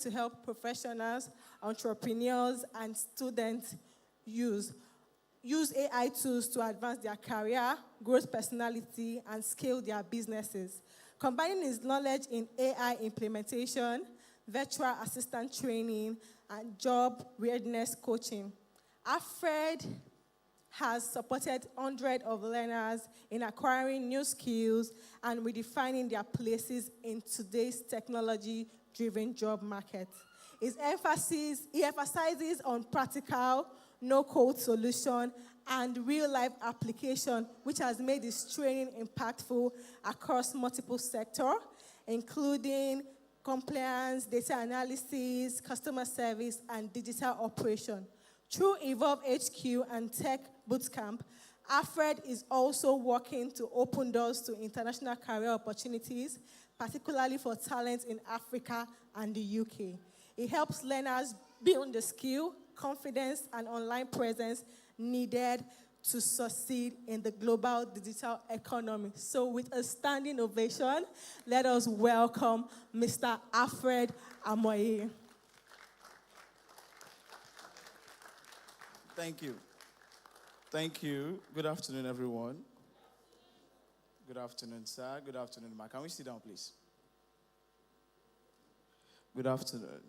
to help professionals, entrepreneurs, and students use AI tools to advance their career, growth personality, and scale their businesses. Combining his knowledge in AI implementation, virtual assistant training, and job readiness coaching, Alfred has supported hundreds of learners in acquiring new skills and redefining their places in today's technology-driven job market. He emphasizes on practical, no-code solution and real-life application, which has made his training impactful across multiple sectors, including compliance, data analysis, customer service, and digital operation. Through Evolve HQ and Tech Bootcamp, Alfred is also working to open doors to international career opportunities, particularly for talent in Africa and the UK. It helps learners build the skill, confidence, and online presence needed to succeed in the global digital economy. So with a standing ovation, let us welcome Mr. Alfred Amoye. Thank you. Thank you. Good afternoon, everyone. Good afternoon, sir. Good afternoon, ma. Can we sit down, please? Good afternoon.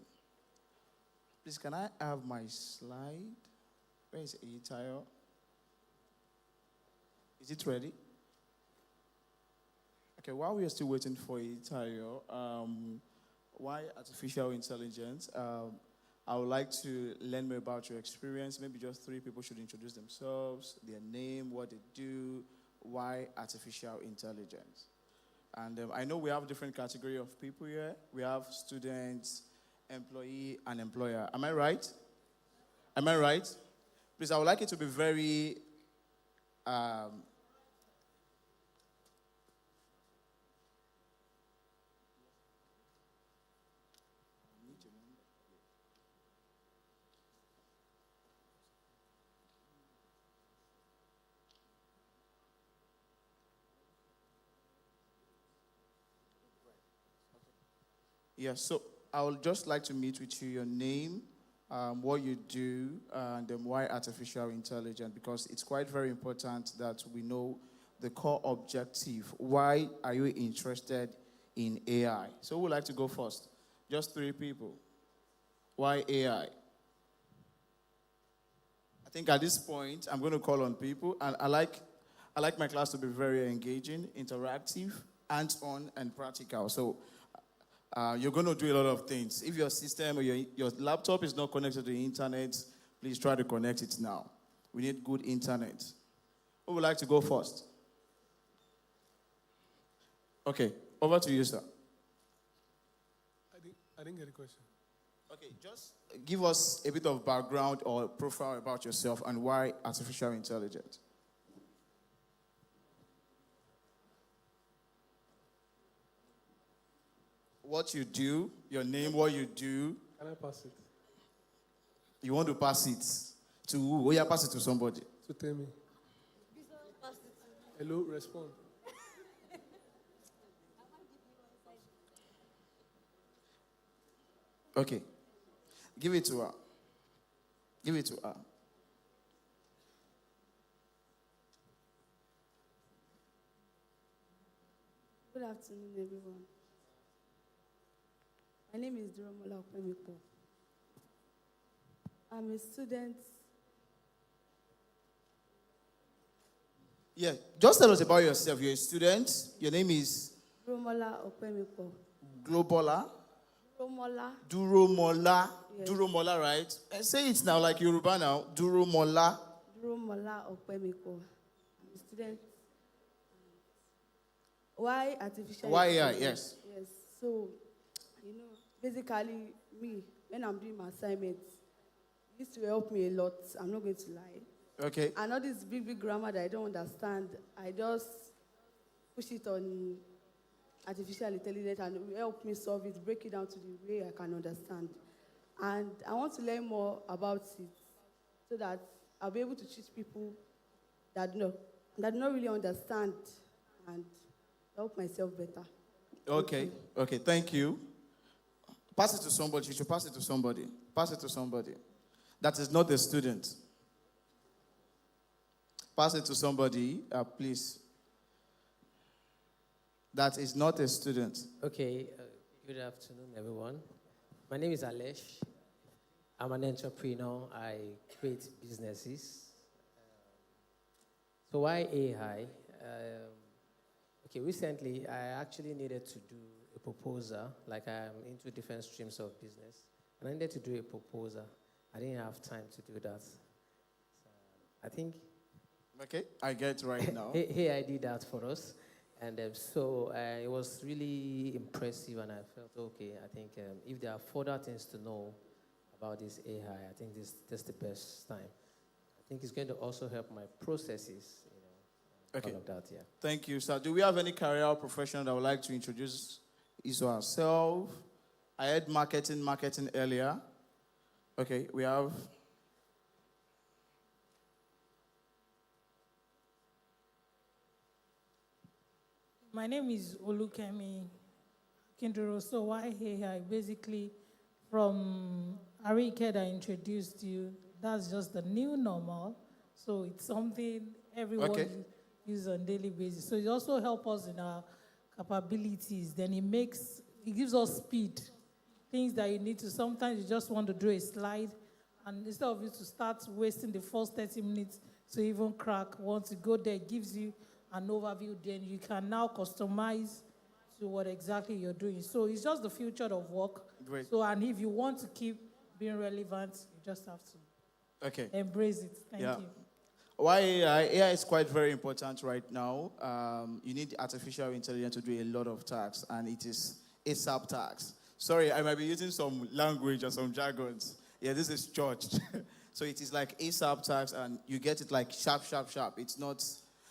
Please, can I have my slide? Where is Hlchurchng? Is it ready? Okay, while we are still waiting for Hlchurchng, why artificial intelligence? I would like to learn more about your experience. Maybe just 3 people should introduce themselves, their name, what they do, why artificial intelligence. And I know we have different category of people here. We have students, employee, and employer. Am I right? Am I right? Please, I would like it to be very yeah, so I would just like to meet with you, your name, what you do, and why artificial intelligence, because it's quite very important that we know the core objective. Why are you interested in AI? So who would like to go first? Just 3 people. Why AI? I think at this point, I'm going to call on people, and I like my class to be very engaging, interactive, hands-on, and practical. So you're going to do a lot of things. If your system or your laptop is not connected to the internet, please try to connect it now. We need good internet. Who would like to go first? Okay, over to you, sir. I didn't get the question. Okay, just give us a bit of background or profile about yourself and why artificial intelligence. What you do, your name, what you do. Can I pass it? You want to pass it to who? Oh, yeah, pass it to somebody. So tell me. Hello, respond. Okay. Give it to her. Give it to her. Good afternoon, everyone. My name is Duromola Opemikpo. I'm a student. Yeah, just tell us about yourself. You're a student. Your name is? Duromola Opemikpo. Globola? Duromola. Yes. Duromola, right? Say it now like Yoruba now. Duromola. Duromola Opemikpo. I'm a student. Why artificial Why AI? intelligence? Yes. So, basically, me, when I'm doing my assignments, it used to help me a lot. I'm not going to lie. Okay. And all this big grammar that I don't understand, I just push it on artificial intelligence and it will help me solve it, break it down to the way I can understand. And I want to learn more about it so that I'll be able to teach people that don't really understand and help myself better. Okay, thank you. Pass it to somebody. You should pass it to somebody. Pass it to somebody. That is not a student. Pass it to somebody, please. That is not a student. Okay, good afternoon, everyone. My name is Hlchurchng. I'm an entrepreneur. I create businesses. So why AI? Okay, recently I actually needed to do a proposal. Like I'm into different streams of business, and I needed to do a proposal. I didn't have time to do that. So I think. Okay, I get right now. AI did that for us. And so it was really impressive, and I felt, okay, I think if there are further things to know about this AI, I think this the best time. I think it's going to also help my processes, Okay. all of that, yeah. Thank you, sir. Do we have any career professional that would like to introduce his or herself? I had marketing earlier. Okay, we have... My name is Hlchurchng Kinduro. So why AI? Basically, from Arike that introduced you, that's just the new normal. So it's something everyone uses on a daily basis. So it also helps us in our capabilities. Then it gives us speed. Things that you need to, sometimes you just want to do a slide, and instead of you to start wasting the first 30 minutes to even crack, once you go there, it gives you an overview, then you can now customize to what exactly you're doing. So it's just the future of work. Great. So, and if you want to keep being relevant, you just have to embrace it. Thank you. Why AI? AI is quite very important right now. You need artificial intelligence to do a lot of tasks, and it is ASAP tasks. Sorry, I might be using some language or some jargons. Yeah, this is church. So it is like ASAP tasks, and you get it like sharp. It's not...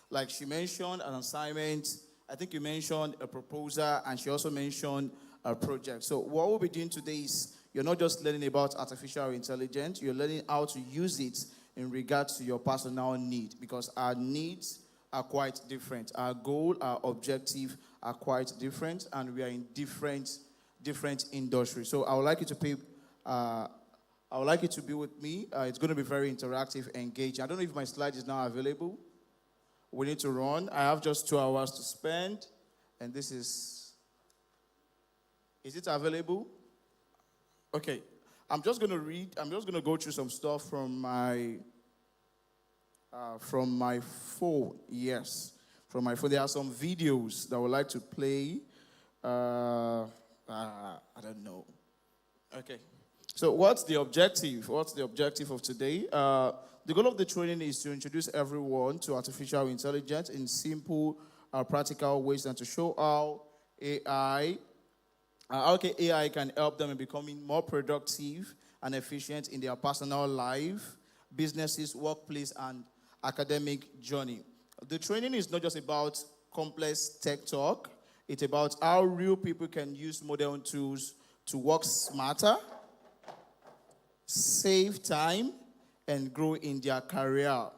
Like she mentioned an assignment, I think you mentioned a proposal, and she also mentioned a project. So what we'll be doing today is you're not just learning about artificial intelligence, you're learning how to use it in regards to your personal need, because our needs are quite different. Our goal, our objective are quite different, and we are in different industries. So I would like you to be with me. It's going to be very interactive, engaging. I don't know if my slide is now available. We need to run. I have just 2 hours to spend. And this is it available? Okay. I'm just going to go through some stuff from my phone. Yes. From my phone. There are some videos that I would like to play. I don't know. Okay. So what's the objective? What's the objective of today? The goal of the training is to introduce everyone to artificial intelligence in simple, practical ways, and to show how AI can help them in becoming more productive and efficient in their personal life, businesses, workplace, and academic journey. The training is not just about complex tech talk. It's about how real people can use modern tools to work smarter, save time, and grow in their career,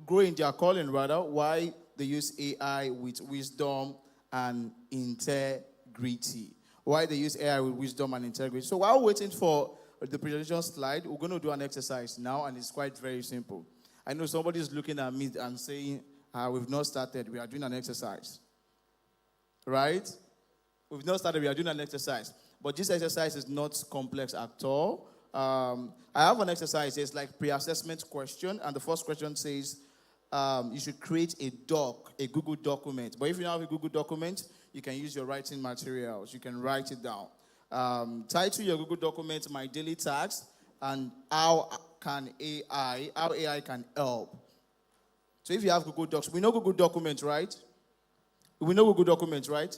grow in their calling rather, why they use AI with wisdom and integrity. Why they use AI with wisdom and integrity. So while waiting for the presentation slide, we're going to do an exercise now, and it's quite very simple. I know somebody's looking at me and saying, we've not started, we are doing an exercise. Right? We've not started, we are doing an exercise. But this exercise is not complex at all. I have an exercise. It's like pre-assessment question, and the first question says you should create a Google document. But if you don't have a Google document, you can use your writing materials. You can write it down. Title your Google document "My Daily Tasks" and how AI can help. So if you have Google Docs, we know Google Documents, right? We know Google Documents, right?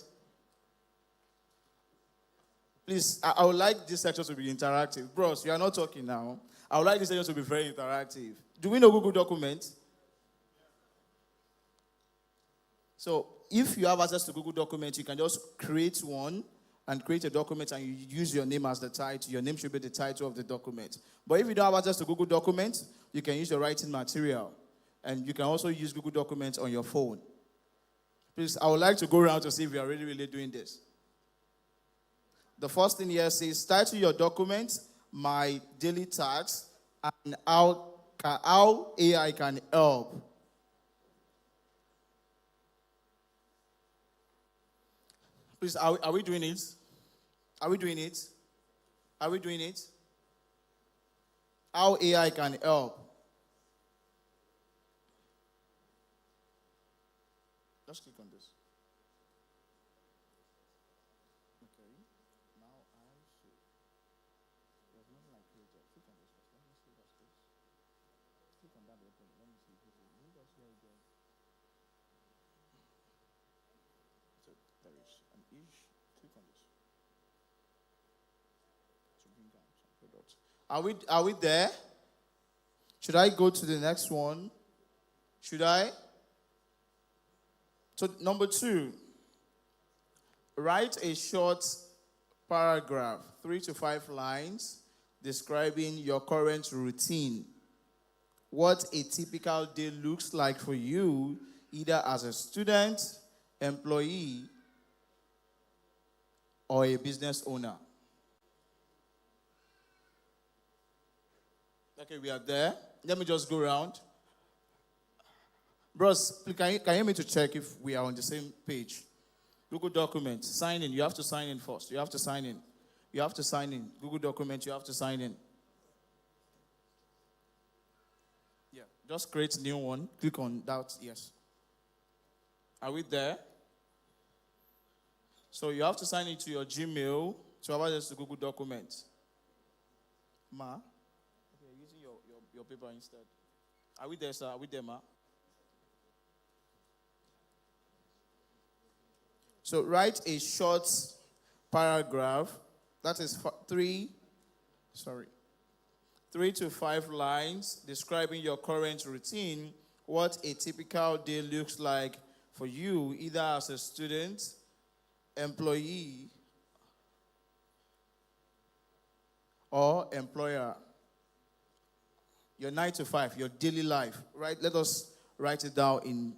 Please, I would like this section to be interactive. Bros, you are not talking now. I would like this section to be very interactive. Do we know Google Documents? So if you have access to Google Documents, you can just create one and create a document, and you use your name as the title. Your name should be the title of the document. But if you don't have access to Google Documents, you can use your writing material. And you can also use Google Documents on your phone. Please, I would like to go around to see if you are really doing this. The first thing here says, title your document, my daily tasks, and how AI can help. Please, are we doing it? Are we doing it? Are we doing it? How AI can help. Just click on this. Okay. Now I see. There's nothing like creator. Click on this first. Let me see what's this. Click on that open. Let me see. Move us here again. So there is an ish. Click on this. To bring down some products. Are we there? Should I go to the next one? Should I? So number 2, write a short paragraph, 3 to 5 lines, describing your current routine. What a typical day looks like for you, either as a student, employee, or a business owner. Okay, we are there. Let me just go around. Bros, can you hear me to check if we are on the same page? Google Documents, sign in. You have to sign in first. You have to sign in. You have to sign in. Google Documents, you have to sign in. Yeah, just create a new one. Click on that, yes. Are we there? So you have to sign into your Gmail to have access to Google Documents. Ma? Okay, using your paper instead. Are we there, sir? Are we there, ma? So write a short paragraph, that is 3 to 5 lines, describing your current routine, what a typical day looks like for you, either as a student, employee, or employer. Your 9 to 5, your daily life, right? Let us write it down in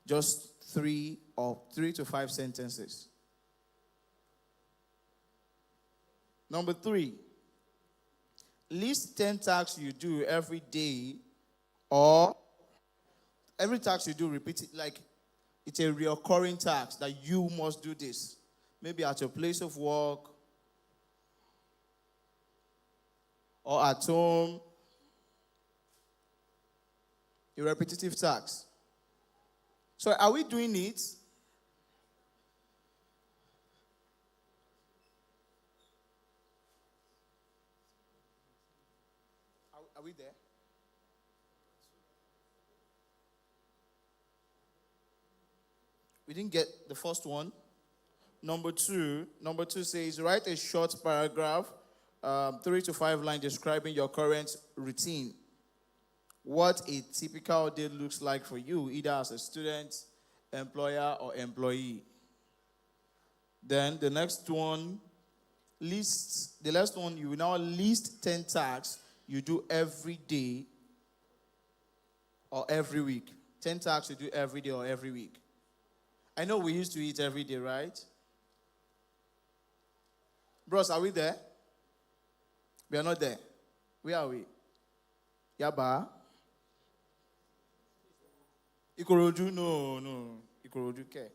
just 3 to 5 sentences. Number 3, list 10 tasks you do every day, or every task you do, repeat it like it's a recurring task that you must do this. Maybe at your place of work, or at home. A repetitive task. So are we doing it? Are we there? We didn't get the first one. Number two says, write a short paragraph, 3 to 5 lines describing your current routine. What a typical day looks like for you, either as a student, employer, or employee. Then the next one, you will now list 10 tasks you do every day or every week. 10 tasks you do every day or every week. I know we used to eat every day, right? Bros, are we there? We are not there. Where are we? Yaba? Ikorodu? No. Ikorodu, okay.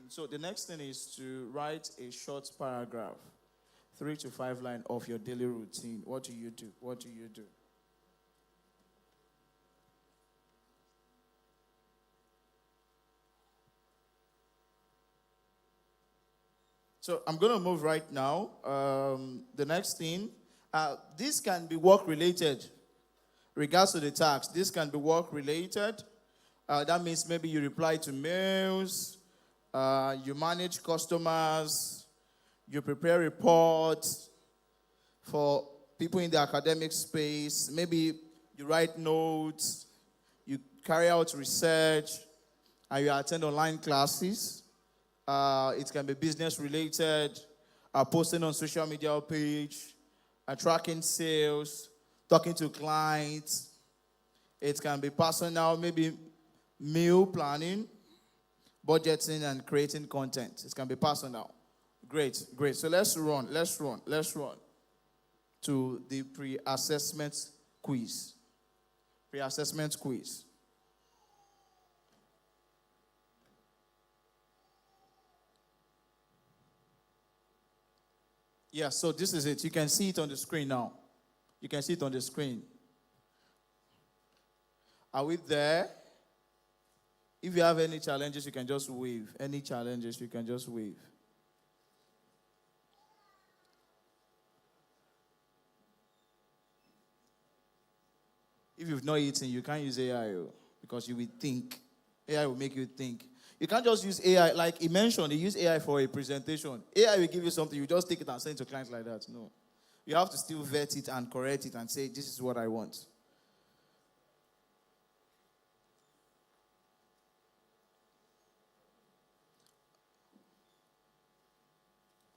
So the next thing is to write a short paragraph, 3 to 5 lines of your daily routine. What do you do? What do you do? So I'm going to move right now. The next thing, this can be work-related. Regards to the task, this can be work-related. That means maybe you reply to mails, you manage customers, you prepare reports for people in the academic space, maybe you write notes, you carry out research, and you attend online classes. It can be business related, posting on social media page, tracking sales, talking to clients. It can be personal, maybe meal planning, budgeting, and creating content. It can be personal. Great. So let's run to the pre-assessment quiz. Pre-assessment quiz. Yeah, so this is it. You can see it on the screen now. You can see it on the screen. Are we there? If you have any challenges, you can just wave. Any challenges, you can just wave. If you've not eaten, you can't use AI because you will think. AI will make you think. You can't just use AI. Like he mentioned, he used AI for a presentation. AI will give you something. You just take it and send it to clients like that. No. You have to still vet it and correct it and say, this is what I want.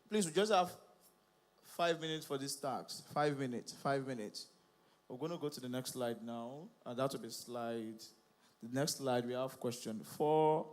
Please, we just have 5 minutes for this task. 5 minutes. We're going to go to the next slide now. And that will be slide. The next slide, we have question 4.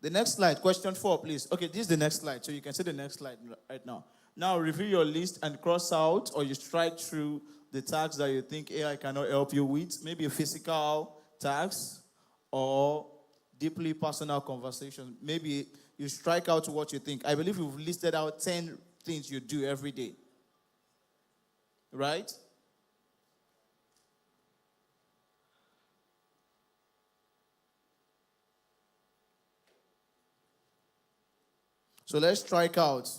The next slide, question 4, please. Okay, this is the next slide, so you can see the next slide right now. Now, review your list and cross out or you strike through the tasks that you think AI cannot help you with. Maybe a physical task or deeply personal conversation. Maybe you strike out what you think. I believe you've listed out 10 things you do every day. Right? So let's strike out.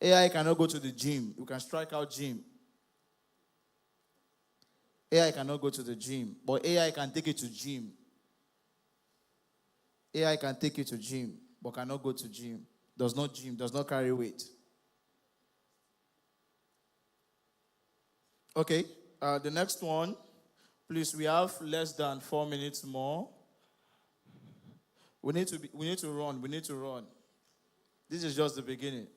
AI cannot go to the gym. You can strike out gym. AI cannot go to the gym, but AI can take you to gym. AI can take you to gym, but cannot go to gym. Does not carry weight. Okay, the next one. Please, we have less than 4 minutes more. We need to run. This is just the beginning.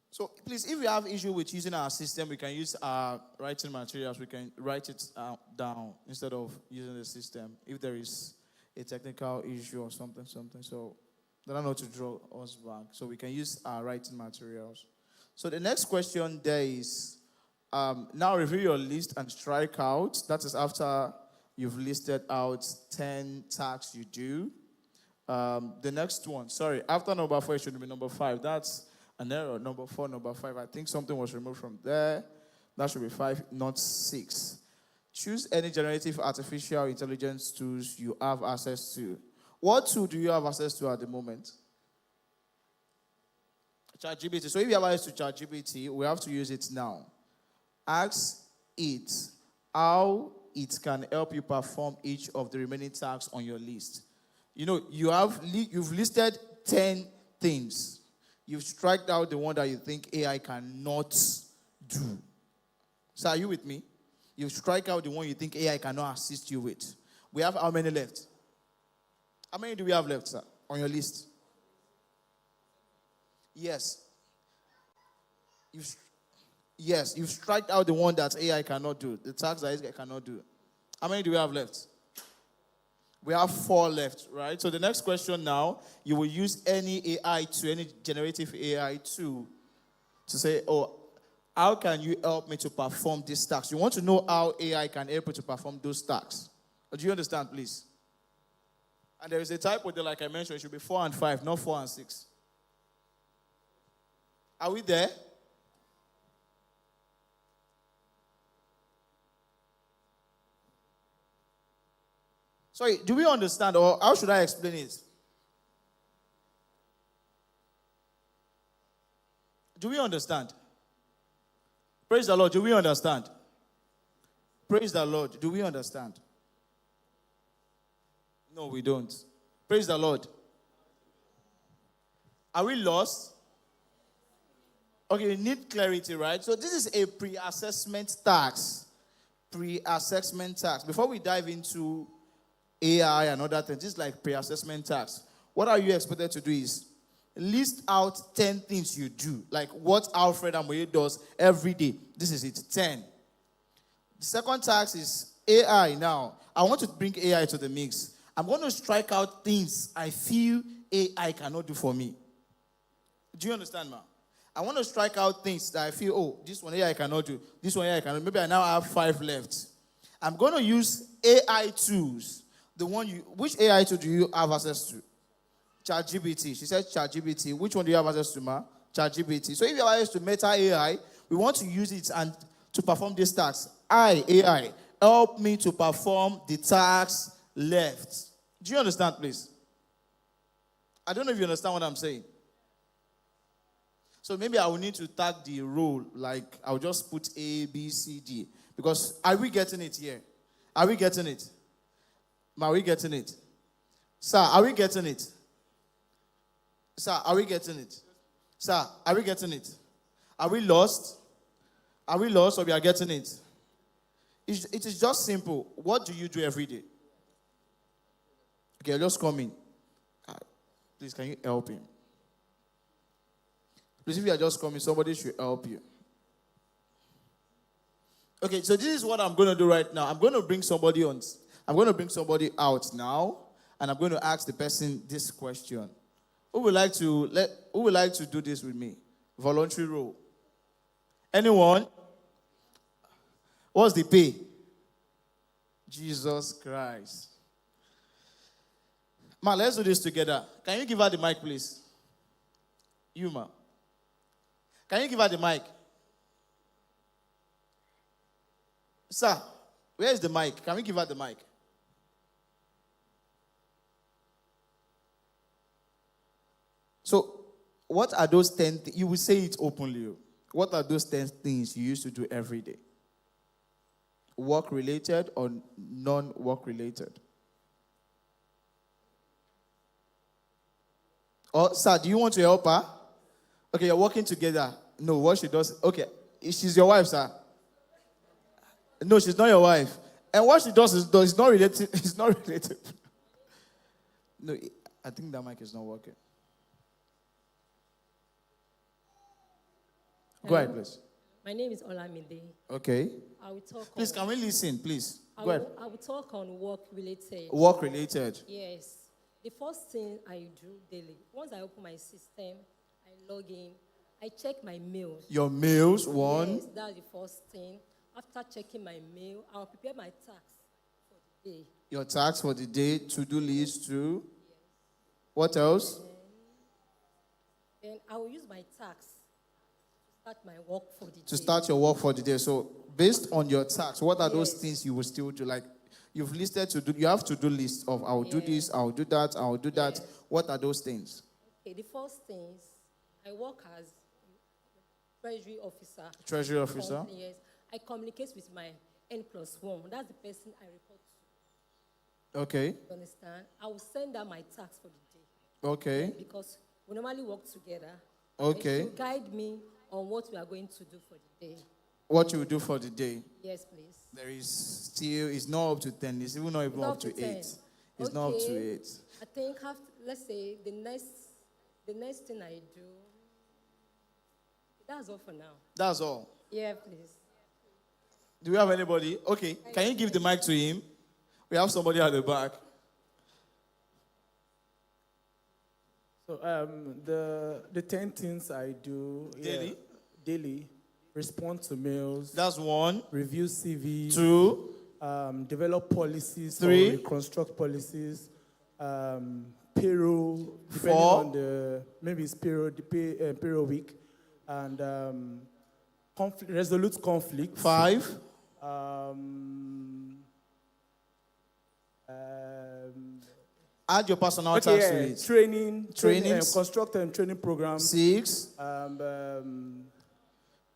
So please, if you have issue with using our system, we can use our writing materials. We can write it down instead of using the system. If there is a technical issue or something. So they don't know to draw us back. So we can use our writing materials. So the next question there is, now review your list and strike out. That is after you've listed out 10 tasks you do. The next one, after number 4, it should be number 5. That's an error. Number 4, number 5. I think something was removed from there. That should be 5, not 6. Choose any generative artificial intelligence tools you have access to. What tool do you have access to at the moment? ChatGPT. So if you have access to ChatGPT, we have to use it now. Ask it how it can help you perform each of the remaining tasks on your list. You know, you've listed 10 things. You've struck out the one that you think AI cannot do. So are you with me? You strike out the one you think AI cannot assist you with. We have how many left? How many do we have left, sir, on your list? Yes. You've struck out the one that AI cannot do. The task that AI cannot do. How many do we have left? We have 4 left, right? So the next question now, you will use any AI tool, any generative AI tool to say, how can you help me to perform this task? You want to know how AI can help you to perform those tasks. Do you understand, please? And there is a typo there, like I mentioned, it should be 4 and 5, not 4 and 6. Are we there? Sorry, do we understand, or how should I explain it? Do we understand? Praise the Lord. Do we understand? Praise the Lord. Do we understand? No, we don't. Praise the Lord. Are we lost? Okay, we need clarity, right? So this is a pre-assessment task. Pre-assessment task. Before we dive into AI and other things, this is like pre-assessment task. What are you expected to do is list out 10 things you do. Like what Alfred Amoye does every day. This is it, 10. The second task is AI now. I want to bring AI to the mix. I'm going to strike out things I feel AI cannot do for me. Do you understand, ma? I want to strike out things that I feel, oh, this one AI cannot do. This one AI cannot do. Maybe I now have 5 left. I'm going to use AI tools. Which AI tool do you have access to? ChatGPT. She said ChatGPT. Which one do you have access to, ma? ChatGPT. So if you have access to Meta AI, we want to use it and to perform this task. AI, help me to perform the task left. Do you understand, please? I don't know if you understand what I'm saying. So maybe I will need to tag the role, like I'll just put A, B, C, D. Because are we getting it here? Are we getting it? Are we getting it? Sir, are we getting it? Sir, are we getting it? Sir, are we getting it? Are we lost? Are we lost or we are getting it? It is just simple. What do you do every day? Okay, just come in. Please, can you help him? Please, if you are just coming, somebody should help you. Okay, so this is what I'm going to do right now. I'm going to bring somebody out now, and I'm going to ask the person this question. Who would like to do this with me? Voluntary role. Anyone? What's the pay? Jesus Christ. Ma, let's do this together. Can you give her the mic, please? You, ma. Can you give her the mic? Sir, where is the mic? Can we give her the mic? So, what are those 10 things? You will say it openly. What are those 10 things you used to do every day? Work-related or non-work-related? Oh, sir, do you want to help her? Okay, you're working together. No, what she does... Okay, she's your wife, sir. No, she's not your wife. And what she does is not related. It's not related. No, I think that mic is not working. Go ahead, please. My name is Olamide. Okay. I will talk Please, can we listen, please? Go ahead. I will talk on work-related. Work-related. Yes. The first thing I do daily, once I open my system, I log in, I check my mails. Your mails, one. Yes, that's the first thing. After checking my mail, I'll prepare my task for the day. Your task for the day, to-do list, too. Yes. What else? Then I will use my task to start my work for the day. To start your work for the day. So, based on your task, what are those things you will still do? Like, you've listed to do, you have to do list of I'll do this, I'll do that, I'll do that. What are those things? Okay, the first things, I work as treasury officer. Treasury officer? Yes. I communicate with my N+1. That's the person I report to. Okay. You understand? I will send out my task for the day. Okay. Because we normally work together. Okay. To guide me on what we are going to do for the day. What you will do for the day? Yes, please. There is still, it's not up to 10. It's even not even up to 8. It's not up to 8. I think, let's say, the next thing I do, that's all for now. That's all? Yeah, please. Do we have anybody? Okay. Can you give the mic to him? We have somebody at the back. So the 10 things I do daily, respond to mails. That's 1. Review CVs. 2. Develop policies. 3. Or reconstruct policies. Payroll, depending 4. on maybe it's payroll week, and resolute conflict. 5. Add your personal Okay, tax to yeah. it. Trainings. Construct and training programs. 6.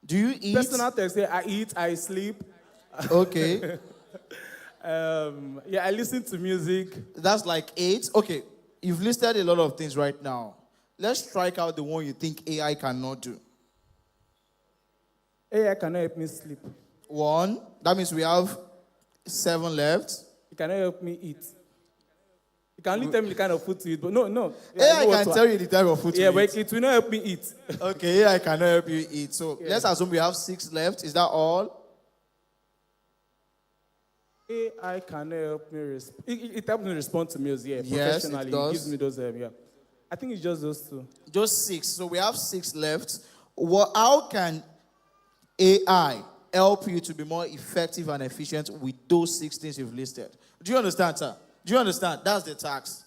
Do you eat? Personal tax, yeah, I eat, I sleep. Okay. I listen to music. That's like 8. Okay. You've listed a lot of things right now. Let's strike out the one you think AI cannot do. AI cannot help me sleep. 1. That means we have 7 left. It cannot help me eat. You can only tell me the kind of food to eat, but no. AI can tell you the type of food to eat. Yeah, but it will not help me eat. Okay, AI cannot help you eat. So let's assume we have 6 left. Is that all? AI cannot help me it helps me respond to meals, Yes, professionally. it does. Gives me those, I think it's just those 2. Just 6. So we have 6 left. How can AI help you to be more effective and efficient with those 6 things you've listed? Do you understand, sir? Do you understand? That's the task.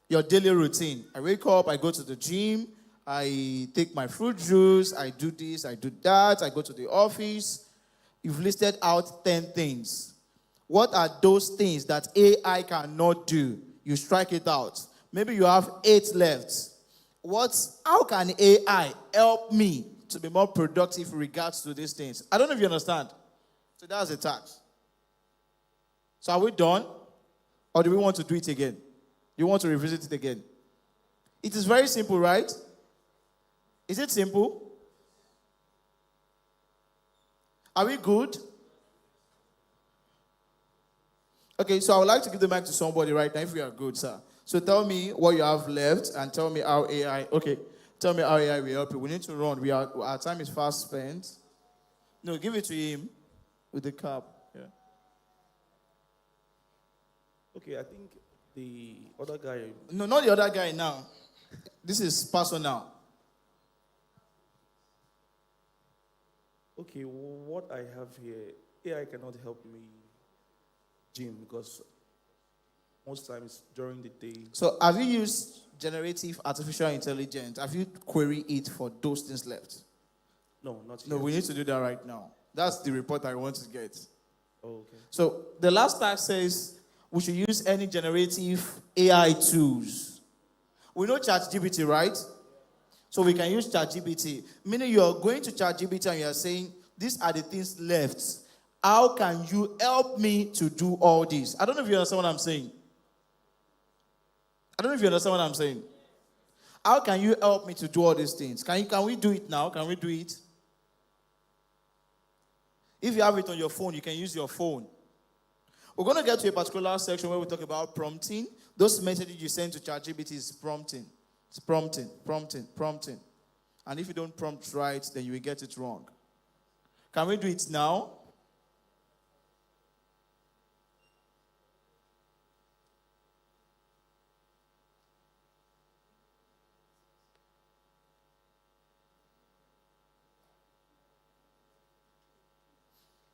Your daily routine. I wake up, I go to the gym, I take my fruit juice, I do this, I do that, I go to the office. You've listed out 10 things. What are those things that AI cannot do? You strike it out. Maybe you have 8 left. How can AI help me to be more productive in regards to these things? I don't know if you understand. So that's the task. So are we done? Or do we want to do it again? You want to revisit it again? It is very simple, right? Is it simple? Are we good? Okay, so I would like to give the mic to somebody right now if we are good, sir. So tell me what you have left and tell me how AI, tell me how AI will help you. We need to run. Our time is fast spent. No, give it to him with the cap. Yeah. Okay, I think the other guy. No, not the other guy now. This is personal. Okay, what I have here, AI cannot help me gym because most times during the day. So have you used generative artificial intelligence? Have you queried it for those things left? No, not yet. No, we need to do that right now. That's the report I want to get. Oh, okay. So the last task says we should use any generative AI tools. We know ChatGPT, right? So we can use ChatGPT. Meaning you are going to ChatGPT and you are saying, these are the things left. How can you help me to do all this? I don't know if you understand what I'm saying. I don't know if you understand what I'm saying. How can you help me to do all these things? Can we do it now? Can we do it? If you have it on your phone, you can use your phone. We're going to get to a particular section where we talk about prompting. Those messages you send to ChatGPT is prompting. It's prompting. And if you don't prompt right, then you will get it wrong. Can we do it now?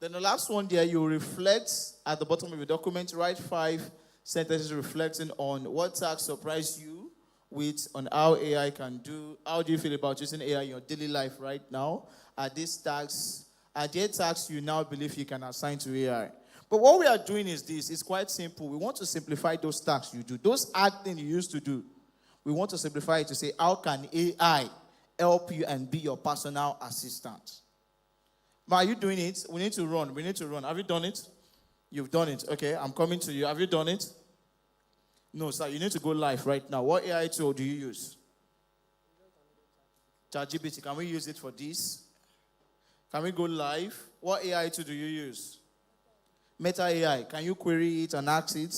Then the last one there, you reflect at the bottom of your document, write 5 sentences reflecting on what task surprised you on how AI can do. How do you feel about using AI in your daily life right now? Are there tasks you now believe you can assign to AI? But what we are doing is this. It's quite simple. We want to simplify those tasks you do. Those hard things you used to do. We want to simplify it to say, how can AI help you and be your personal assistant? But are you doing it? We need to run. Have you done it? You've done it. Okay, I'm coming to you. Have you done it? No, sir. You need to go live right now. What AI tool do you use? ChatGPT. Can we use it for this? Can we go live? What AI tool do you use? Meta AI. Can you query it and ask it?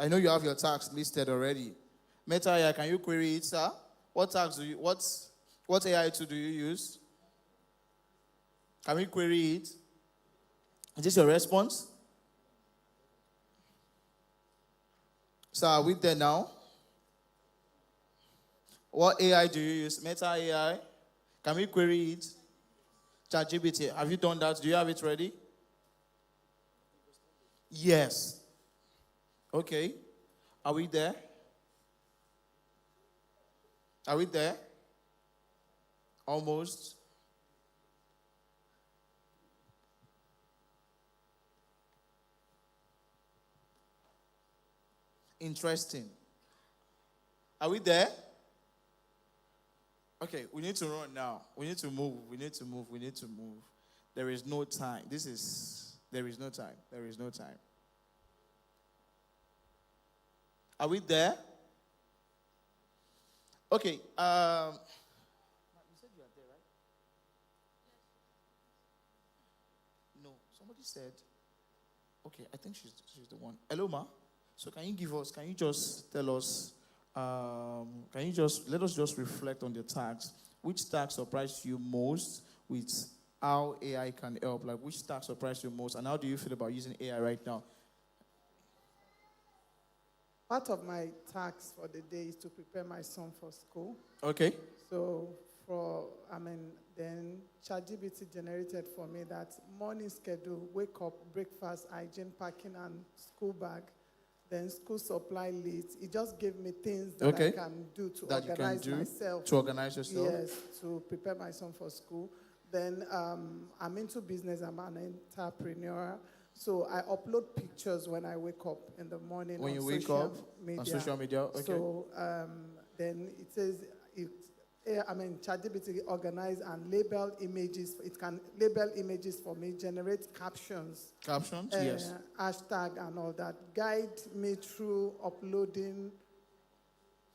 I know you have your tasks listed already. Meta AI. Can you query it, sir? What AI tool do you use? Can we query it? Is this your response? So are we there now? What AI do you use? Meta AI? Can we query it? ChatGPT, have you done that? Do you have it ready? Yes. Okay. Are we there? Are we there? Almost. Interesting. Are we there? Okay, we need to run now. We need to move. We need to move. We need to move. There is no time. There is no time. There is no time. Are we there? Okay. You said you are there, right? No, somebody said. Okay, I think she's the one. Hello, ma. So can you just tell us, let us just reflect on the tax. Which tax surprised you most with how AI can help? Like, which tax surprised you most, and how do you feel about using AI right now? Part of my task for the day is to prepare my son for school. Okay. So then ChatGPT generated for me that morning schedule, wake up, breakfast, hygiene, packing, and school bag. Then school supply list. It just gave me things that I can do to organize myself. To organize yourself? Yes, to prepare my son for school. Then I'm into business. I'm an entrepreneur. So I upload pictures when I wake up in the morning. When you wake up on social media? Okay. So then it says, ChatGPT organize and label images. It can label images for me, generate captions. Captions, yes. Hashtag and all that. Guide me through uploading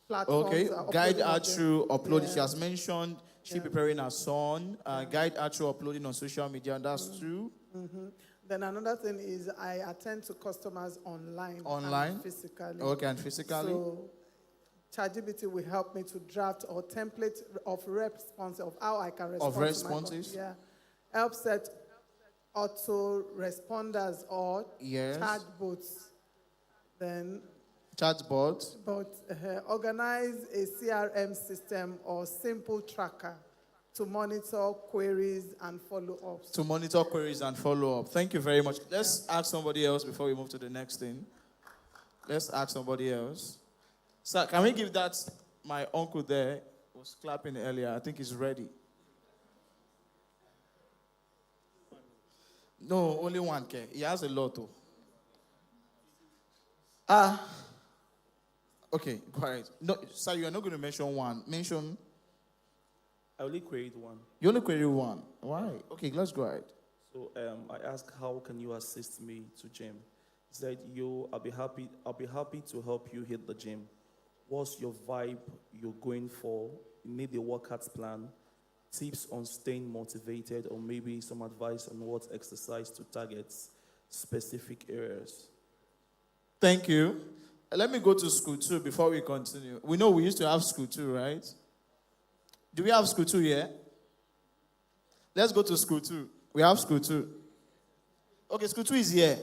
platforms. Okay, guide her through uploading. Yeah. She has mentioned preparing her son. Guide her through uploading on social media, and that's true. Mm-hmm. Then another thing is I attend to customers online. And physically. Okay, and physically. So ChatGPT will help me to draft or template of response of how I can respond. Of responses? Help set auto responders or chatbots. Then chatbots. Organize a CRM system or simple tracker to monitor queries and follow-ups. Thank you very much. Let's ask somebody else before we move to the next thing. Let's ask somebody else. Sir, can we give that? My uncle there was clapping earlier. I think he's ready. No, only one. He has a lot though. Okay, go ahead. No, sir, you are not going to mention one. Mention. I only create one. You only created one. Why? Okay, let's go ahead. So I asked, how can you assist me to gym? He said, I'll be happy to help you hit the gym. What's your vibe you're going for? You need a workout plan, tips on staying motivated, or maybe some advice on what exercise to target specific areas. Thank you. Let me go to school 2 before we continue. We know we used to have school 2, right? Do we have school 2 here? Let's go to school 2. We have school 2. Okay, school 2 is here.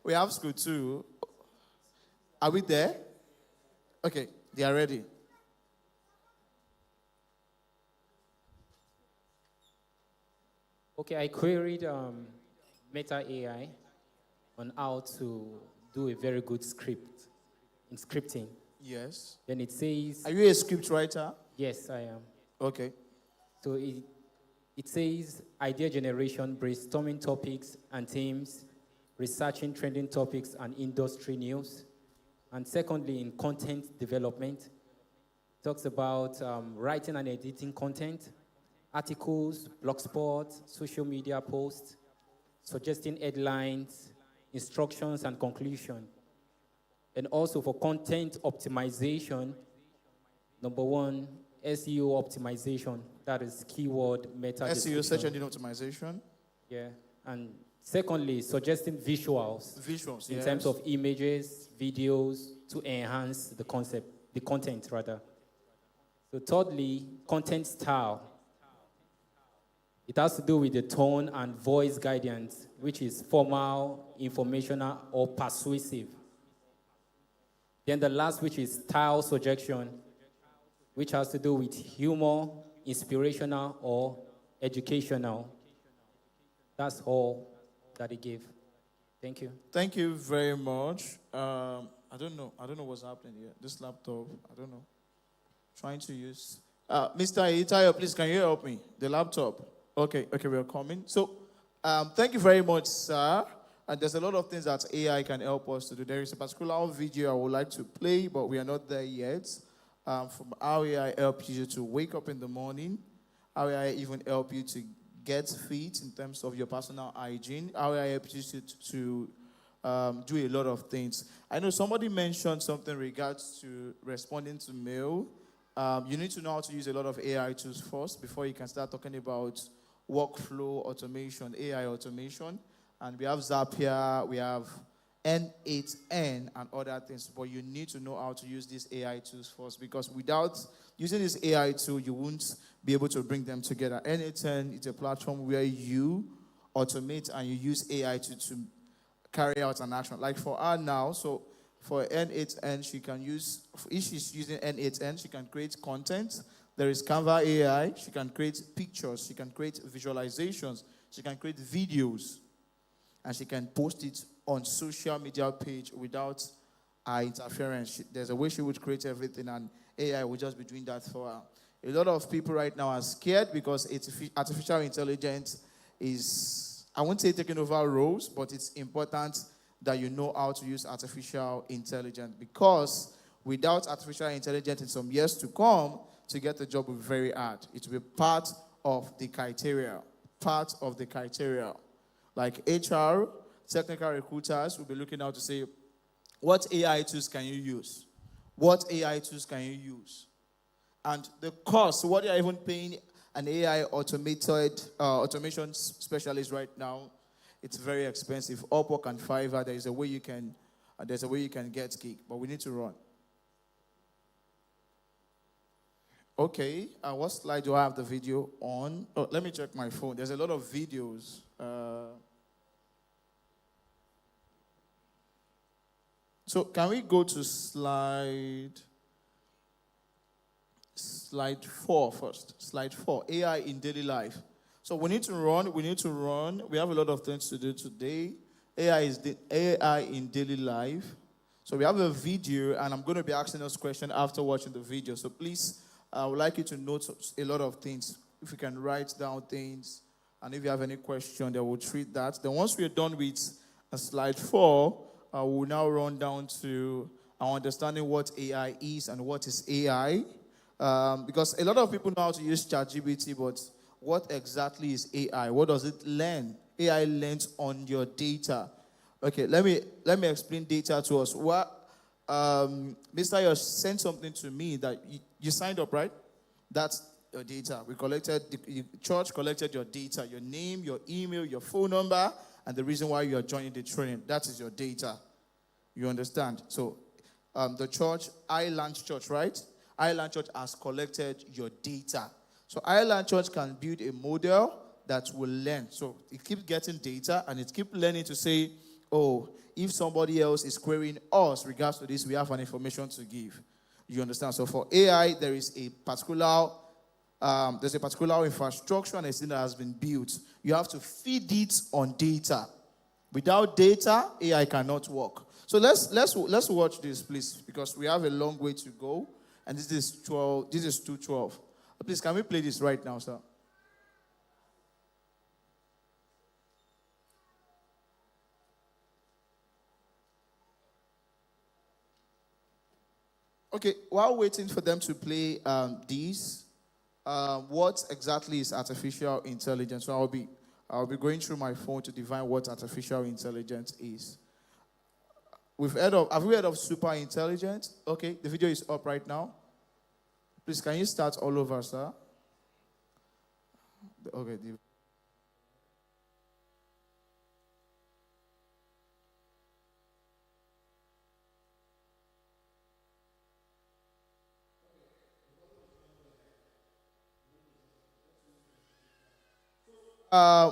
We have school 2. Are we there? Okay, they are ready. Okay, I queried Meta AI on how to do a very good script in scripting. Yes. Then it says... Are you a script writer? Yes, I am. Okay. So it says idea generation, brainstorming topics and themes, researching trending topics and industry news. And secondly, in content development, it talks about writing and editing content, articles, blogspot, social media posts, suggesting headlines, instructions, and conclusion. And also for content optimization, number 1, SEO optimization. That is keyword meta SEO, search engine optimization. Yeah. And secondly, suggesting visuals. Visuals, in terms of images, videos, to enhance the content rather. So thirdly, content style. It has to do with the tone and voice guidance, which is formal, informational, or persuasive. Then the last, which is style suggestion, which has to do with humor, inspirational, or educational. That's all that it gave. Thank you. Thank you very much. I don't know what's happening here. This laptop, I don't know. Trying to use. Mr. Itayo, please, can you help me? The laptop. Okay, we are coming. So, thank you very much, sir. And there's a lot of things that AI can help us to do. There is a particular video I would like to play, but we are not there yet. From how AI helps you to wake up in the morning, how AI even help you to get fit in terms of your personal hygiene, how AI helps you to do a lot of things. I know somebody mentioned something in regards to responding to mail. You need to know how to use a lot of AI tools first before you can start talking about workflow automation, AI automation. And we have Zapier, we have N8N and other things. But you need to know how to use these AI tools first, because without using this AI tool, you won't be able to bring them together. N8N is a platform where you automate and you use AI to carry out an action. Like for her now, so for N8N, she can use, if she's using N8N, she can create content. There is Canva AI. She can create pictures. She can create visualizations. She can create videos. And she can post it on social media page without our interference. There's a way she would create everything, and AI will just be doing that for her. A lot of people right now are scared because artificial intelligence is, I won't say taking over roles, but it's important that you know how to use artificial intelligence, because without artificial intelligence in some years to come, to get the job will be very hard. It will be part of the criteria. Part of the criteria. Like HR, technical recruiters will be looking out to say, what AI tools can you use? What AI tools can you use? And the cost, what you are even paying an AI automation specialist right now, it's very expensive. Upwork and Fiverr, there's a way you can get gig, but we need to run. Okay, what slide do I have the video on? Oh, let me check my phone. There's a lot of videos. So can we go to slide 4 first? Slide 4, AI in daily life. So we need to run. We have a lot of things to do today. AI in daily life. So we have a video, and I'm going to be asking us questions after watching the video. So please, I would like you to note a lot of things. If you can write down things, and if you have any question, then we'll treat that. Then once we're done with slide 4, we'll now run down to our understanding what AI is and what is AI. Because a lot of people know how to use ChatGPT, but what exactly is AI? What does it learn? AI learns on your data. Okay, let me explain data to us. Mr. Yosh sent something to me that you signed up, right? That's your data. The church collected your data, your name, your email, your phone number, and the reason why you are joining the training. That is your data. You understand? So the church, Highland Church, right? Highland Church has collected your data. So Highland Church can build a model that will learn. So it keeps getting data, and it keeps learning to say, oh, if somebody else is querying us regards to this, we have an information to give. You understand? So for AI, there is a particular infrastructure and a thing that has been built. You have to feed it on data. Without data, AI cannot work. So let's watch this, please, because we have a long way to go, and this is 2:12. Please, can we play this right now, sir? Okay, while waiting for them to play these, what exactly is artificial intelligence? So I'll be going through my phone to define what artificial intelligence is. Have we heard of super intelligence? Okay, the video is up right now. Please, can you start all over, sir? Okay.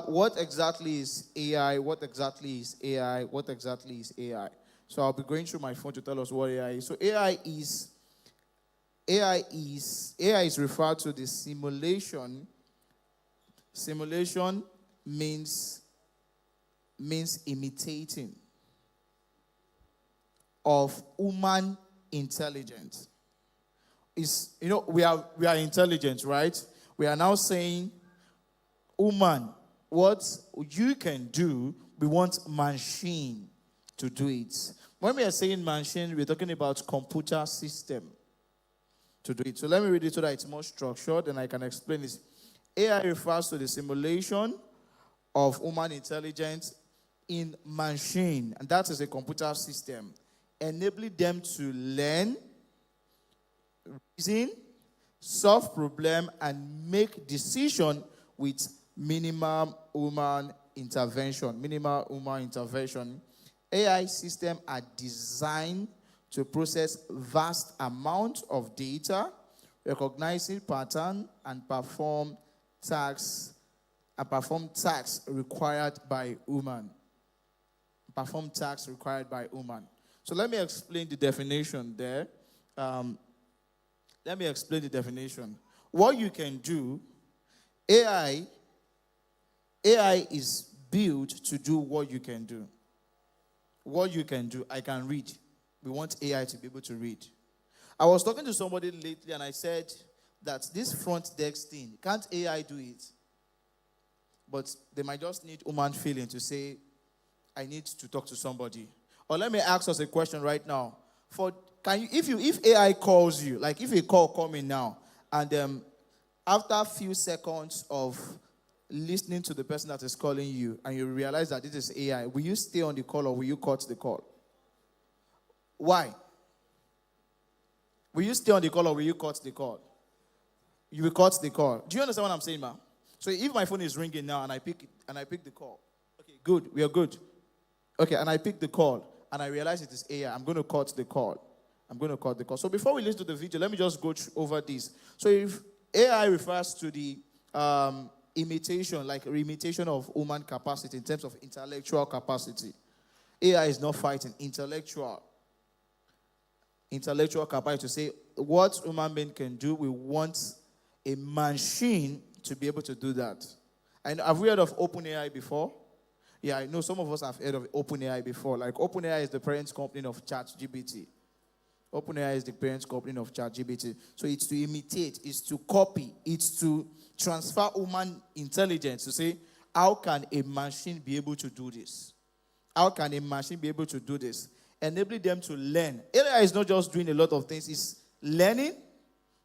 What exactly is AI? What exactly is AI? What exactly is AI? So I'll be going through my phone to tell us what AI is. So AI is referred to the simulation. Simulation means imitating of human intelligence. We are intelligent, right? We are now saying, human, what you can do We want machine to do it. When we are saying machine, we're talking about computer system to do it. So let me read it so that it's more structured and I can explain this. AI refers to the simulation of human intelligence in machine, and that is a computer system, enabling them to learn, reason, solve problem, and make decision with minimal human intervention. Minimal human intervention. AI systems are designed to process vast amounts of data, recognizing pattern, and perform tasks required by human. Perform tasks required by human. So let me explain the definition there. Let me explain the definition. What you can do, AI is built to do what you can do. What you can do, I can read. We want AI to be able to read. I was talking to somebody lately and I said that this front desk thing, can't AI do it? But they might just need human feeling to say, I need to talk to somebody. Or let me ask us a question right now. If AI calls you, like if a call coming now, and after a few seconds of listening to the person that is calling you, and you realize that this is AI, will you stay on the call or will you cut the call? Why? Will you stay on the call or will you cut the call? You will cut the call. Do you understand what I'm saying, ma'am? So if my phone is ringing now and I pick the call, okay, good, we are good. Okay, and I pick the call and I realize it is AI, I'm going to cut the call. So before we listen to the video, let me just go over this. So if AI refers to the imitation of human capacity in terms of intellectual capacity. AI is not fighting intellectual capacity to say what human being can do. We want a machine to be able to do that. And have we heard of OpenAI before? Yeah, I know some of us have heard of OpenAI before. Like OpenAI is the parent company of ChatGPT. OpenAI is the parent company of ChatGPT. So it's to imitate, it's to copy, it's to transfer human intelligence to say, how can a machine be able to do this? How can a machine be able to do this? Enabling them to learn. AI is not just doing a lot of things, it's learning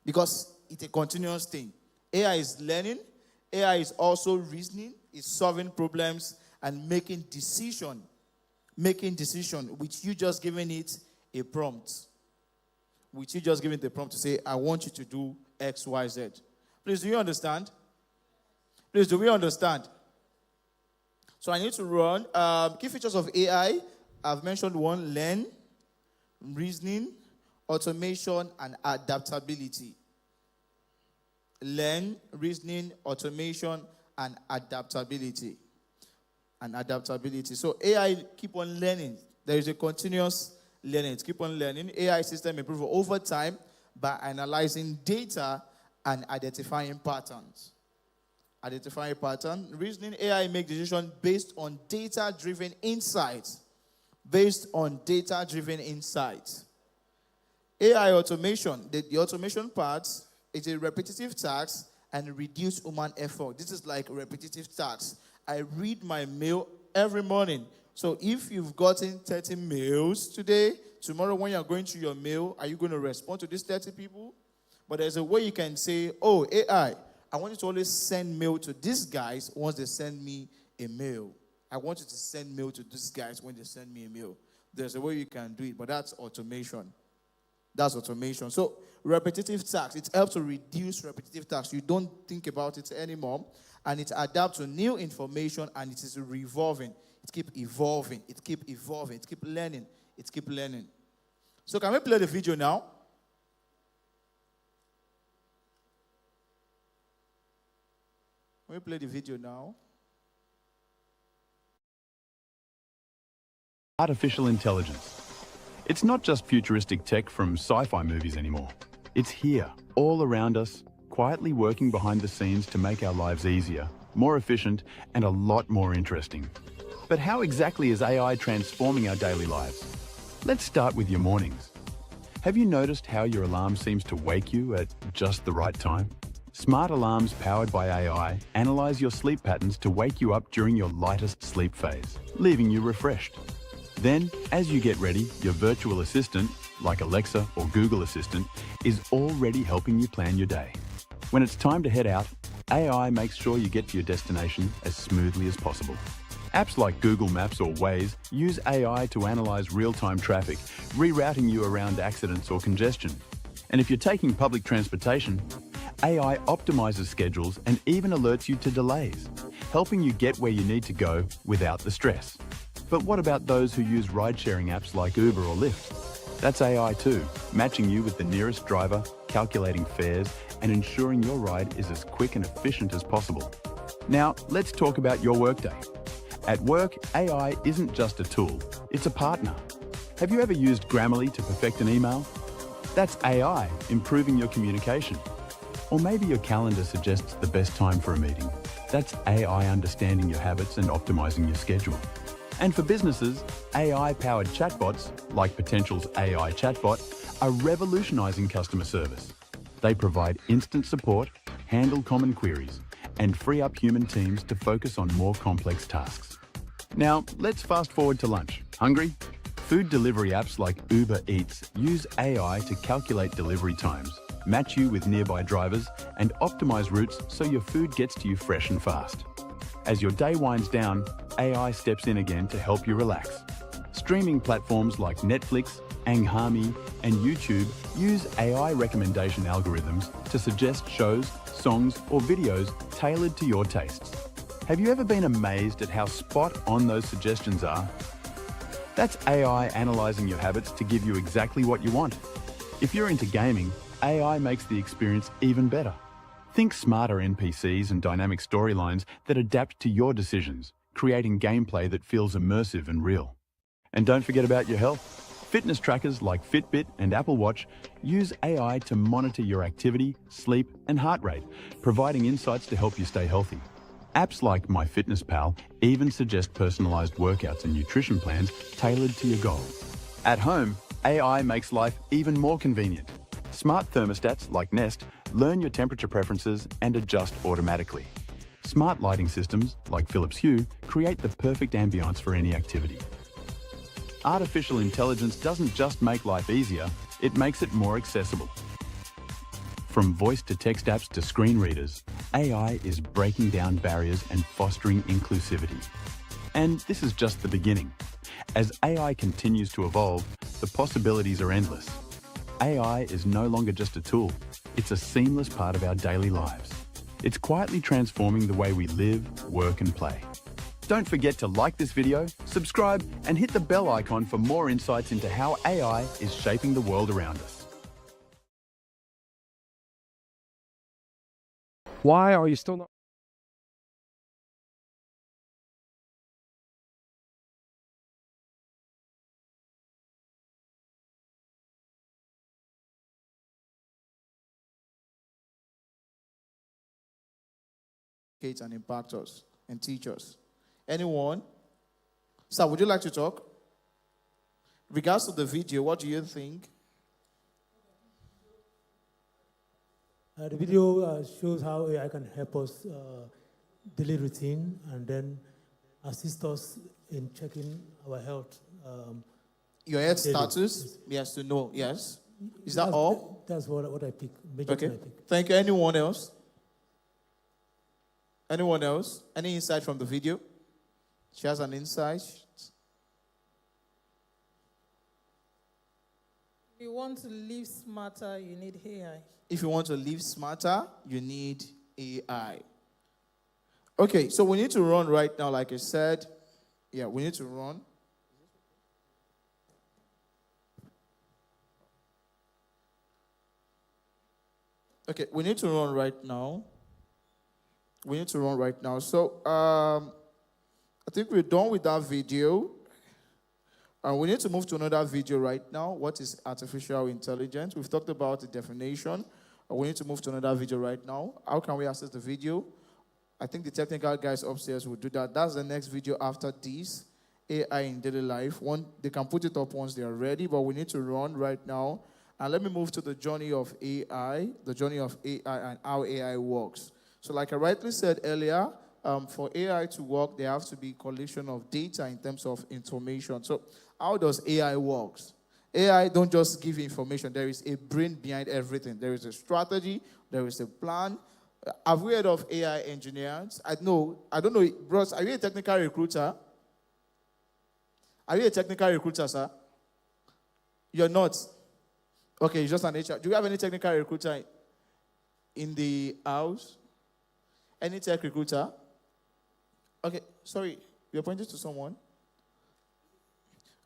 because it's a continuous thing. AI is learning. AI is also reasoning, it's solving problems and making decision with you just giving it a prompt. With you just giving the prompt to say, I want you to do X, Y, Z. Please, do you understand? Please, do we understand? So I need to run. Key features of AI, I've mentioned one, learn, reasoning, automation, and adaptability. Learn, reasoning, automation, and adaptability. So AI keep on learning. There is a continuous learning. Keep on learning. AI system improve over time by analyzing data and identifying patterns. Reasoning, AI make decisions based on data-driven insights. AI automation, the automation part is a repetitive task and reduce human effort. This is like repetitive tasks. I read my mail every morning. So if you've gotten 30 mails today, tomorrow when you're going to your mail, are you going to respond to these 30 people? But there's a way you can say, oh, AI, I want you to always send mail to these guys once they send me a mail. I want you to send mail to these guys when they send me a mail. There's a way you can do it, but that's automation. So repetitive tasks, it helps to reduce repetitive tasks. You don't think about it anymore, and it adapts to new information, and it is revolving. It keeps evolving. It keeps learning. So can we play the video now? Can we play the video now? Artificial intelligence. It's not just futuristic tech from sci-fi movies anymore. It's here, all around us, quietly working behind the scenes to make our lives easier, more efficient, and a lot more interesting. But how exactly is AI transforming our daily lives? Let's start with your mornings. Have you noticed how your alarm seems to wake you at just the right time? Smart alarms powered by AI analyze your sleep patterns to wake you up during your lightest sleep phase, leaving you refreshed. Then, as you get ready, your virtual assistant, like Alexa or Google Assistant, is already helping you plan your day. When it's time to head out, AI makes sure you get to your destination as smoothly as possible. Apps like Google Maps or Waze use AI to analyze real-time traffic, rerouting you around accidents or congestion. And if you're taking public transportation, AI optimizes schedules and even alerts you to delays, helping you get where you need to go without the stress. But what about those who use ride-sharing apps like Uber or Lyft? That's AI too, matching you with the nearest driver, calculating fares, and ensuring your ride is as quick and efficient as possible. Now, let's talk about your workday. At work, AI isn't just a tool, it's a partner. Have you ever used Grammarly to perfect an email? That's AI improving your communication. Or maybe your calendar suggests the best time for a meeting. That's AI understanding your habits and optimizing your schedule. And for businesses, AI-powered chatbots, like Potential's AI chatbot, are revolutionizing customer service. They provide instant support, handle common queries, and free up human teams to focus on more complex tasks. Now, let's fast forward to lunch. Hungry? Food delivery apps like Uber Eats use AI to calculate delivery times, match you with nearby drivers, and optimize routes so your food gets to you fresh and fast. As your day winds down, AI steps in again to help you relax. Streaming platforms like Netflix, Anghami, and YouTube use AI recommendation algorithms to suggest shows, songs, or videos tailored to your tastes. Have you ever been amazed at how spot on those suggestions are? That's AI analyzing your habits to give you exactly what you want. If you're into gaming, AI makes the experience even better. Think smarter NPCs and dynamic storylines that adapt to your decisions, creating gameplay that feels immersive and real. And don't forget about your health. Fitness trackers like Fitbit and Apple Watch use AI to monitor your activity, sleep, and heart rate, providing insights to help you stay healthy. Apps like MyFitnessPal even suggest personalized workouts and nutrition plans tailored to your goals. At home, AI makes life even more convenient. Smart thermostats like Nest learn your temperature preferences and adjust automatically. Smart lighting systems like Philips Hue create the perfect ambience for any activity. Artificial intelligence doesn't just make life easier, it makes it more accessible. From voice-to-text apps to screen readers, AI is breaking down barriers and fostering inclusivity. And this is just the beginning. As AI continues to evolve, the possibilities are endless. AI is no longer just a tool, it's a seamless part of our daily lives. It's quietly transforming the way we live, work, and play. Don't forget to like this video, subscribe, and hit the bell icon for more insights into how AI is shaping the world around us. Why are you still not? And impact us and teach us. Anyone? Sir, would you like to talk? Regards to the video, what do you think? The video shows how AI can help us daily routine and then assist us in checking our health. Your health status? Yes, to know. Yes. Is that all? That's what I pick. Okay. Thank you. Anyone else? Anyone else? Any insight from the video? She has an insight. If you want to live smarter, you need AI. If you want to live smarter, you need AI. Okay, so we need to run right now, like I said. Yeah, we need to run. Okay, we need to run right now. We need to run right now. So, I think we're done with that video. We need to move to another video right now. What is artificial intelligence? We've talked about the definition. We need to move to another video right now. How can we access the video? I think the technical guys upstairs will do that. That's the next video after this, AI in daily life. They can put it up once they are ready, but we need to run right now And let me move to the journey of AI, and how AI works. So like I rightly said earlier, for AI to work, there has to be collection of data in terms of information. So how does AI work? AI don't just give information. There is a brain behind everything. There is a strategy. There is a plan. Have we heard of AI engineers? I don't know. Bros, are you a technical recruiter? Are you a technical recruiter, sir? You're not. Okay, you're just an HR. Do you have any technical recruiter in the house? Any tech recruiter? Okay, sorry. You're pointing to someone?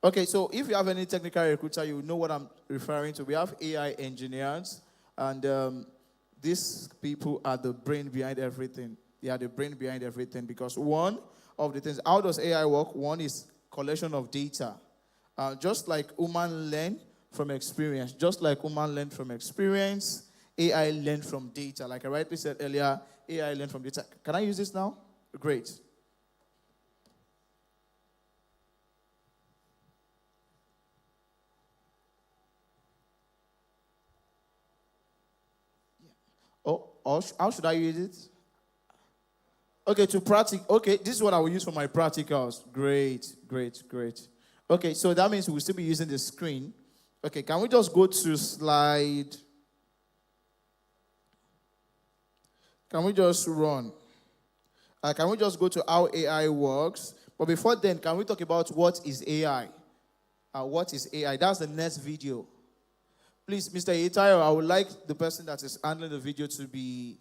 Okay, so if you have any technical recruiter, you know what I'm referring to. We have AI engineers, and these people are the brain behind everything. They are the brain behind everything because one of the things, how does AI work? One is collection of data. Just like human learn from experience, AI learn from data. Like I rightly said earlier, AI learn from data. Can I use this now? Great. Or how should I use it? Okay, to practice. Okay, this is what I will use for my practicals. Great. Okay, so that means we'll still be using the screen. Okay, can we just go to slide? Can we just run? Can we just go to how AI works? But before then, can we talk about what is AI? What is AI? That's the next video. Please, Mr. Itayo, I would like the person that is handling the video to be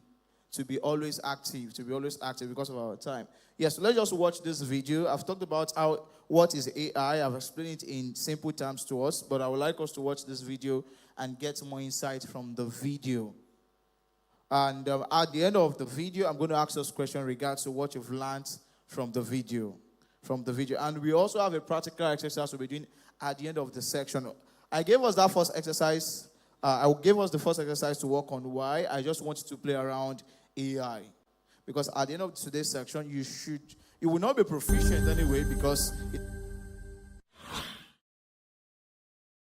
always active, because of our time. Yes, so let's just watch this video. I've talked about what is AI. I've explained it in simple terms to us, but I would like us to watch this video and get more insight from the video. And at the end of the video, I'm going to ask us questions regards to what you've learned from the video. And we also have a practical exercise we'll be doing at the end of the section. I gave us that first exercise. I gave us the first exercise to work on why. I just want you to play around AI. Because at the end of today's section, you will not be proficient anyway because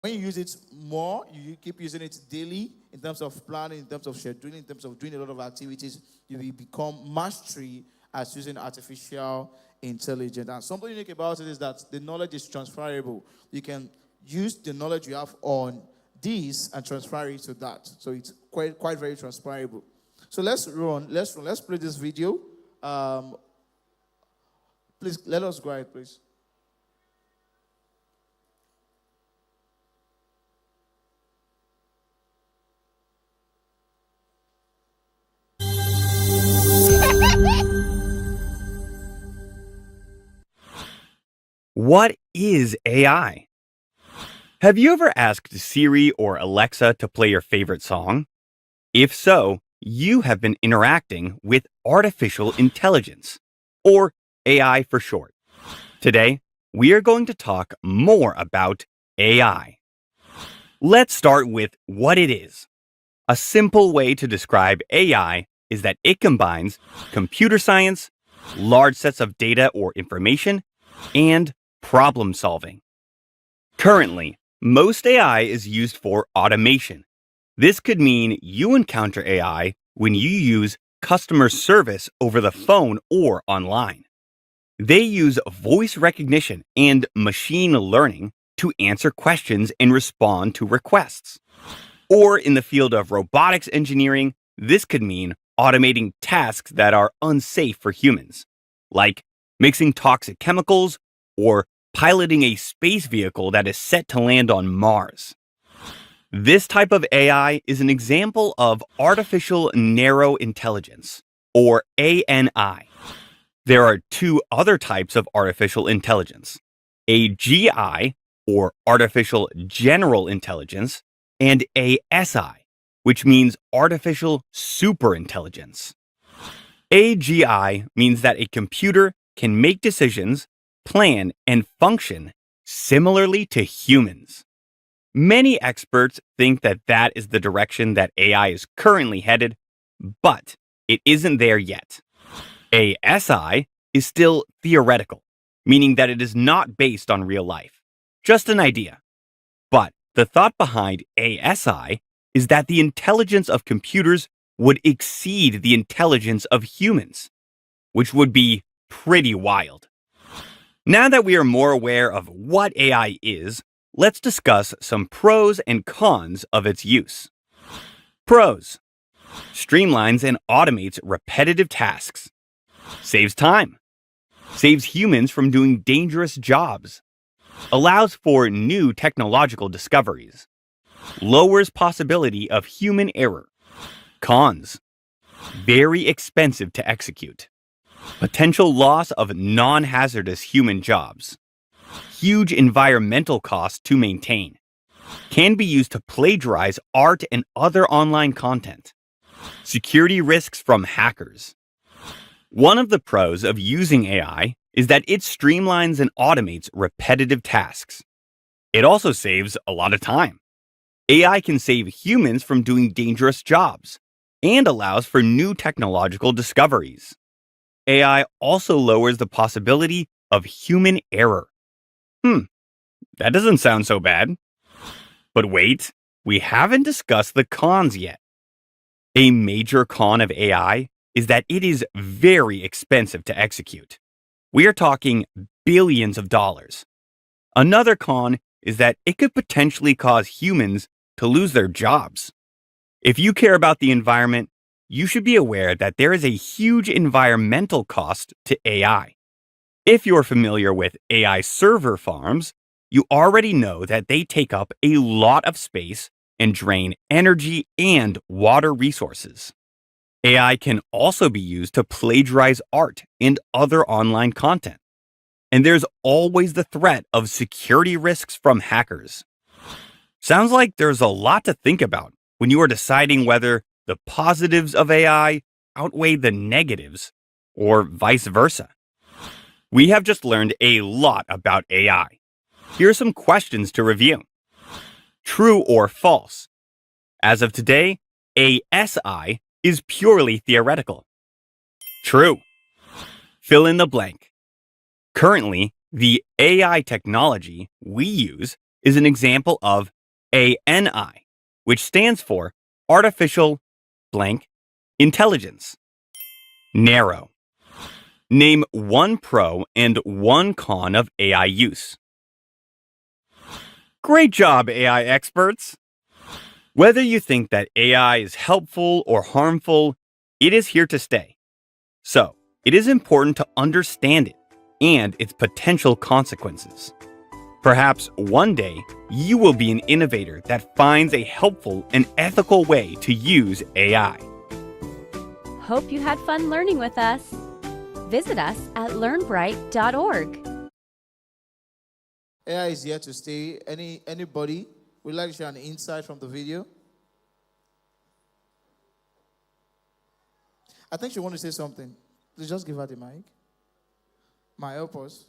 when you use it more, you keep using it daily in terms of planning, in terms of scheduling, in terms of doing a lot of activities, you will become mastery as using artificial intelligence. And something unique about it is that the knowledge is transferable. You can use the knowledge you have on this and transfer it to that. So it's quite very transferable. So let's play this video. Please, let us go ahead, please. What is AI? Have you ever asked Siri or Alexa to play your favorite song? If so, you have been interacting with artificial intelligence, or AI for short. Today, we are going to talk more about AI. Let's start with what it is. A simple way to describe AI is that it combines computer science, large sets of data or information, and problem solving. Currently, most AI is used for automation. This could mean you encounter AI when you use customer service over the phone or online. They use voice recognition and machine learning to answer questions and respond to requests. Or in the field of robotics engineering, this could mean automating tasks that are unsafe for humans, like mixing toxic chemicals or piloting a space vehicle that is set to land on Mars. This type of AI is an example of artificial narrow intelligence, or ANI. There are two other types of artificial intelligence, AGI, or artificial general intelligence, and ASI, which means artificial superintelligence. AGI means that a computer can make decisions, plan, and function similarly to humans. Many experts think that that is the direction that AI is currently headed, but it isn't there yet. ASI is still theoretical, meaning that it is not based on real life, just an idea. But The thought behind ASI is that the intelligence of computers would exceed the intelligence of humans, which would be pretty wild. Now that we are more aware of what AI is, let's discuss some pros and cons of its use. Pros: streamlines and automates repetitive tasks, saves time, saves humans from doing dangerous jobs, allows for new technological discoveries, lowers possibility of human error. Cons: very expensive to execute, potential loss of non-hazardous human jobs, huge environmental costs to maintain, can be used to plagiarize art and other online content, security risks from hackers. One of the pros of using AI is that it streamlines and automates repetitive tasks. It also saves a lot of time. AI can save humans from doing dangerous jobs and allows for new technological discoveries. AI also lowers the possibility of human error. That doesn't sound so bad. But wait, we haven't discussed the cons yet. A major con of AI is that it is very expensive to execute. We are talking billions of dollars. Another con is that it could potentially cause humans to lose their jobs. If you care about the environment, you should be aware that there is a huge environmental cost to AI. If you're familiar with AI server farms, you already know that they take up a lot of space and drain energy and water resources. AI can also be used to plagiarize art and other online content. And there's always the threat of security risks from hackers. Sounds like there's a lot to think about when you are deciding whether the positives of AI outweigh the negatives, or vice versa. We have just learned a lot about AI. Here are some questions to review. True or false? As of today, ASI is purely theoretical. True. Fill in the blank. Currently, the AI technology we use is an example of ANI, which stands for Artificial blank Intelligence. Narrow. Name one pro and one con of AI use. Great job, AI experts! Whether you think that AI is helpful or harmful, it is here to stay. So, it is important to understand it and its potential consequences. Perhaps one day, you will be an innovator that finds a helpful and ethical way to use AI. Hope you had fun learning with us. Visit us at learnbright.org. AI is here to stay. Anybody would like to share an insight from the video? I think she wants to say something. Please just give her the mic. Help us.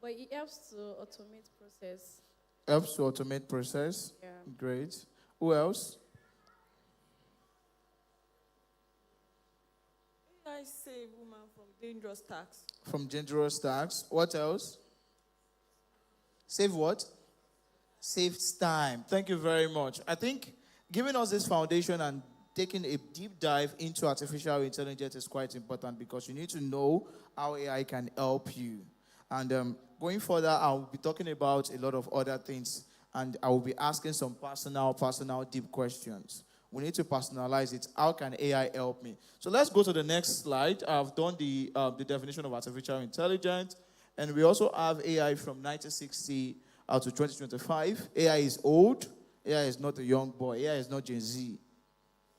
But it helps to automate process. Helps to automate process? Yeah. Great. Who else? AI save women from dangerous tasks. From dangerous tasks. What else? Save what? Saves time. Thank you very much. I think giving us this foundation and taking a deep dive into artificial intelligence is quite important because you need to know how AI can help you. And going further, I'll be talking about a lot of other things, and I will be asking some personal, deep questions. We need to personalize it. How can AI help me? So let's go to the next slide. I've done the definition of artificial intelligence, and we also have AI from 1960 to 2025. AI is old. AI is not a young boy. AI is not Gen Z.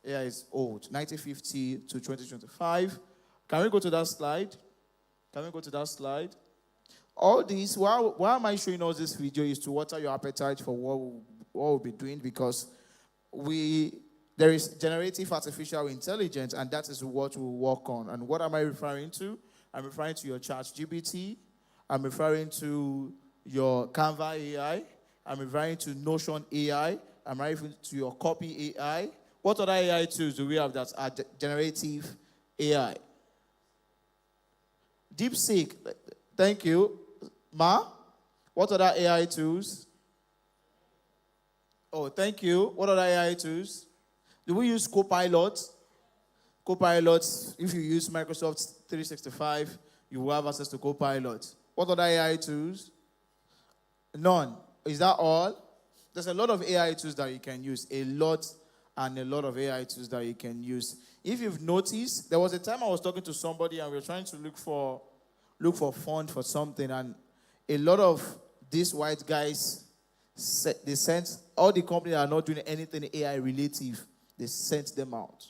AI is old. 1950 to 2025. Can we go to that slide? All this, why am I showing us this video is to water your appetite for what we'll be doing, because there is generative artificial intelligence, and that is what we'll work on. And what am I referring to? I'm referring to your ChatGPT. I'm referring to your Canva AI. I'm referring to Notion AI. I'm referring to your Copy AI. What other AI tools do we have that are generative AI? DeepSeek. Thank you. Ma? What other AI tools? Oh, thank you. What other AI tools? Do we use Copilot? Copilot, if you use Microsoft 365, you will have access to Copilot. What other AI tools? None. Is that all? There's a lot of AI tools that you can use. A lot of AI tools that you can use. If you've noticed, there was a time I was talking to somebody and we were trying to look for fund for something, and a lot of these white guys, they sent all the companies that are not doing anything AI relative, they sent them out.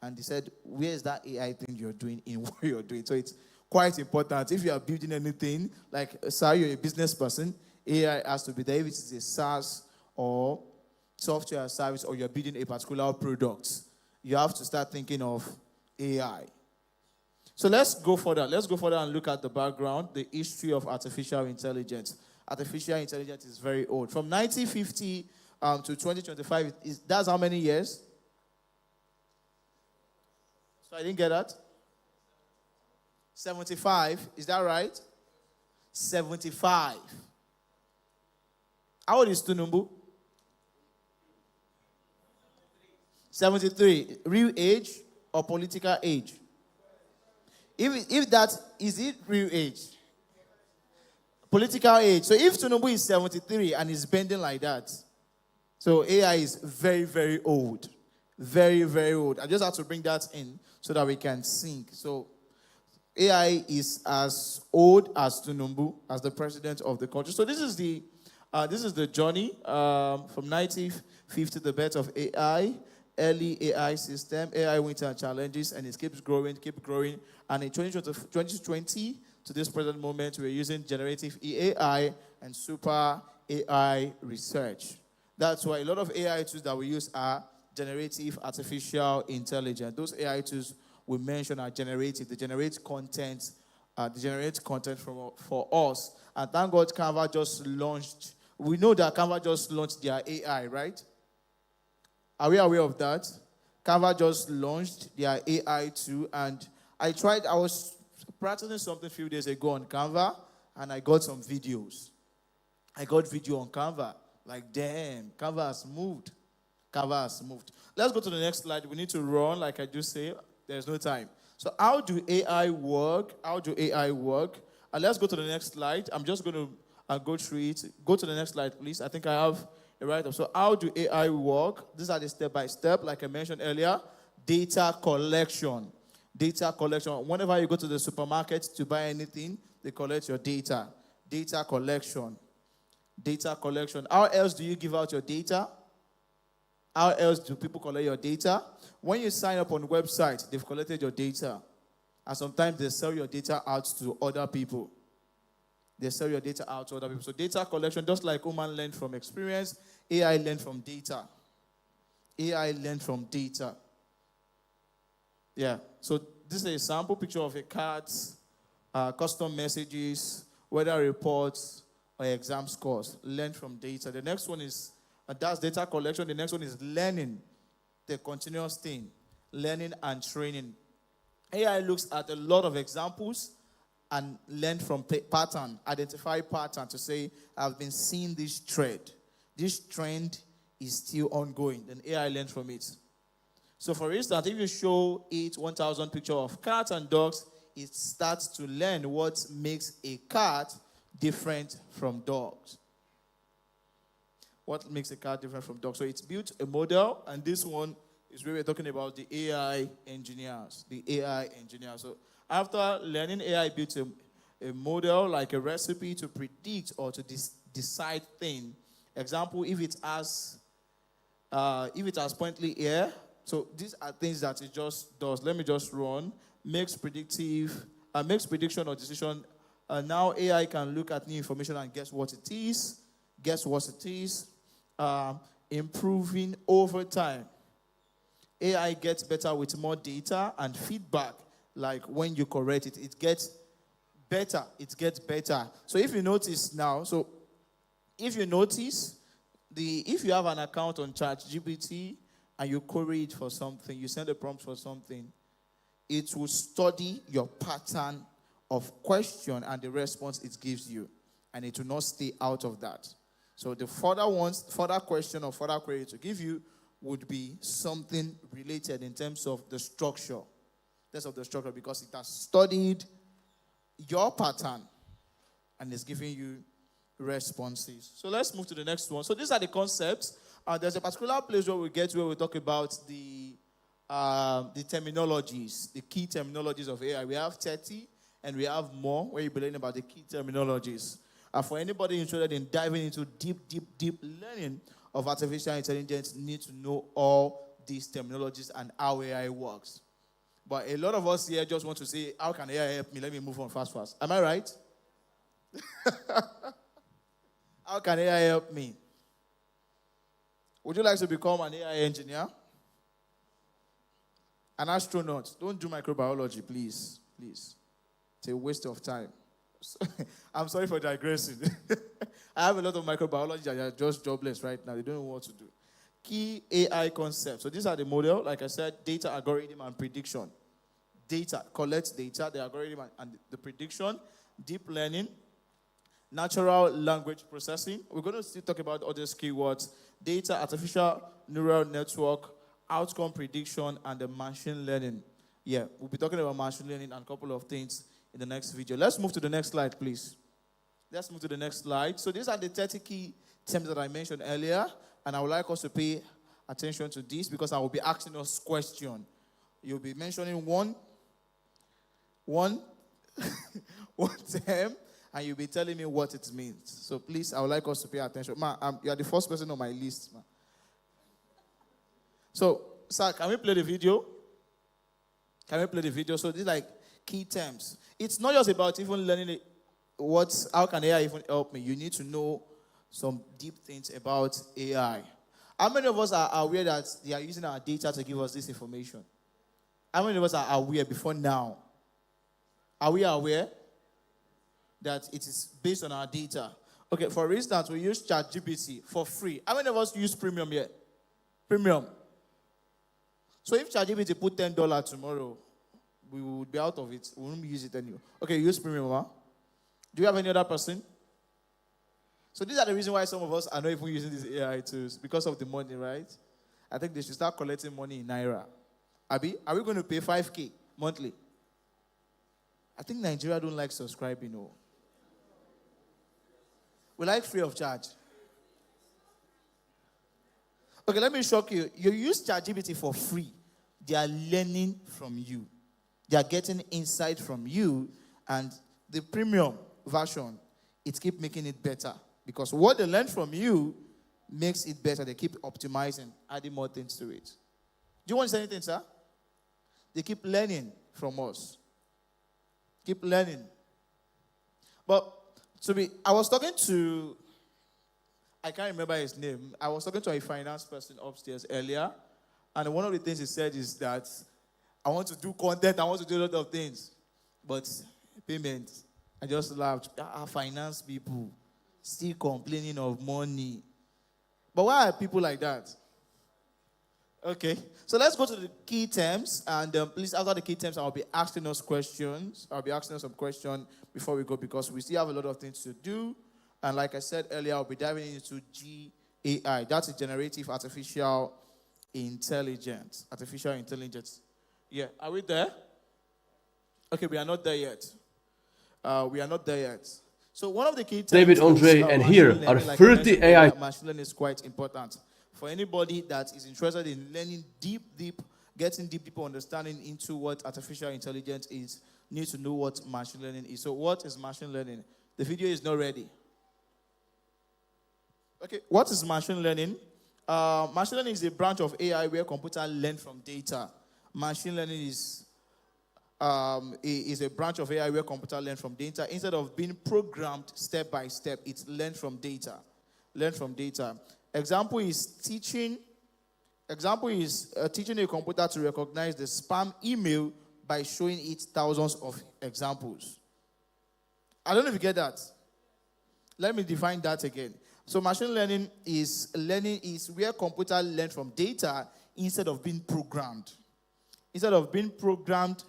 And they said, where's that AI thing you're doing in what you're doing? So it's quite important. If you are building anything, like, sorry, you're a business person, AI has to be there. If it is a SaaS or software service, or you're building a particular product, you have to start thinking of AI. So let's go further. Let's go further and look at the background, the history of artificial intelligence. Artificial intelligence is very old. From 1950 to 2025, that's how many years? So I didn't get that. 75, is that right? 75. How old is Tunumbu? 73. Real age or political age? If that, is it real age? Political age. So if Tunumbu is 73 and is bending like that, so AI is very, very old. Very, very old. I just have to bring that in so that we can sync. So AI is as old as Tunumbu, as the president of the country. So this is the journey from 1950, the birth of AI, early AI system, AI winter and challenges, and it keeps growing. And in 2020 to this present moment, we're using generative AI and super AI research. That's why a lot of AI tools that we use are generative artificial intelligence. Those AI tools we mentioned are generative. They generate content. For us. And thank God Canva just launched. We know that Canva just launched their AI, right? Are we aware of that? Canva just launched their AI too. And I was practicing something a few days ago on Canva, and I got some videos. I got video on Canva. Like, damn, Canva has moved. Let's go to the next slide. We need to run, like I just said. There's no time. So how do AI work? And let's go to the next slide. I'm just going to go through it. Go to the next slide, please. I think I have a write-up. So how do AI work? These are the step-by-step, like I mentioned earlier. Data collection. Whenever you go to the supermarket to buy anything, they collect your data. Data collection. How else do you give out your data? How else do people collect your data? When you sign up on a website, they've collected your data. And sometimes they sell your data out to other people. So data collection, just like human learn from experience, AI learn from data. Yeah. So this is a sample picture of a card, custom messages, weather reports, or exam scores. Learn from data. The next one is, that's data collection. The next one is learning, the continuous thing. Learning and training. AI looks at a lot of examples and learn from pattern, identify pattern to say, I've been seeing this trend. This trend is still ongoing. Then AI learns from it. So for instance, if you show it 1,000 pictures of cats and dogs, it starts to learn what makes a cat different from dogs. What makes a cat different from dogs? So it's built a model, and this one is where we're talking about the AI engineers. So after learning, AI built a model, like a recipe to predict or to decide things. Example, if it has pointly air, so these are things that it just does. Let me just run. Makes prediction or decision. Now AI can look at new information and guess what it is. Improving over time. AI gets better with more data and feedback. Like when you correct it, it gets better. So if you notice, if you have an account on ChatGPT and you query it for something, you send a prompt for something, it will study your pattern of question and the response it gives you. and it will not stay out of that. So the further question or further query to give you would be something related in terms of the structure. Because it has studied your pattern and is giving you responses. So let's move to the next one. So these are the concepts. There's a particular place where we talk about the terminologies, the key terminologies of AI. We have 30 and we have more where you'll be learning about the key terminologies. For anybody interested in diving into deep learning of artificial intelligence, need to know all these terminologies and how AI works. But a lot of us here just want to say, how can AI help me? Let me move on fast. Am I right? How can AI help me? Would you like to become an AI engineer? An astronaut? Don't do microbiology, please. Please. It's a waste of time. I'm sorry for digressing. I have a lot of microbiology that are just jobless right now. They don't know what to do. Key AI concepts. So these are the model. Like I said, data, algorithm, and prediction. Data, collect data, the algorithm, and the prediction. Deep learning. Natural language processing. We're going to still talk about other keywords. Data, artificial neural network, outcome prediction, and the machine learning. Yeah, we'll be talking about machine learning and a couple of things in the next video. Let's move to the next slide, please. Let's move to the next slide. So these are the 30 key terms that I mentioned earlier, and I would like us to pay attention to this because I will be asking us questions. You'll be mentioning one term, and you'll be telling me what it means. So please, I would like us to pay attention. You are the first person on my list, man. So, sir, can we play the video? So these are like key terms. It's not just about even learning how can AI even help me. You need to know some deep things about AI. How many of us are aware that they are using our data to give us this information? How many of us are aware before now? Are we aware that it is based on our data? Okay, for instance, we use ChatGPT for free. How many of us use premium yet? Premium. So if ChatGPT put $10 tomorrow, we would be out of it. We won't use it anymore. Okay, use premium, huh? Do you have any other person? So these are the reasons why some of us are not even using these AI tools, because of the money, right? I think they should start collecting money in Naira. Abi, are we going to pay 5K monthly? I think Nigeria don't like subscribing, no. We like free of charge. Okay, let me shock you. You use ChatGPT for free. They are learning from you. They are getting insight from you. And the premium version, it keeps making it better. Because what they learn from you makes it better. They keep optimizing, adding more things to it. Do you want to say anything, sir? They keep learning from us. Keep learning. But I was talking to, I can't remember his name. I was talking to a finance person upstairs earlier. And one of the things he said is that I want to do content. I want to do a lot of things. But payment, I just laughed. Finance people still complaining of money. But why are people like that? Okay. So let's go to the key terms. And please, after the key terms, I'll be asking us questions. I'll be asking us some questions before we go because we still have a lot of things to do. And like I said earlier, I'll be diving into GAI. That's a generative artificial intelligence. Artificial intelligence. Yeah. Are we there? Okay, we are not there yet. So one of the key terms David, Andre, and here are 30 AI. Machine learning is quite important. For anybody that is interested in learning getting deeper understanding into what artificial intelligence is, need to know what machine learning is. So what is machine learning? The video is not ready. Okay, what is machine learning? Machine learning is a branch of AI where computers learn from data. Machine learning is a branch of AI where computers learn from data. Instead of being programmed step by step, it's learn from data. Example is teaching a computer to recognize the spam email by showing it thousands of examples. I don't know if you get that. Let me define that again. So machine learning is where computers learn from data instead of being programmed. Instead of being programmed,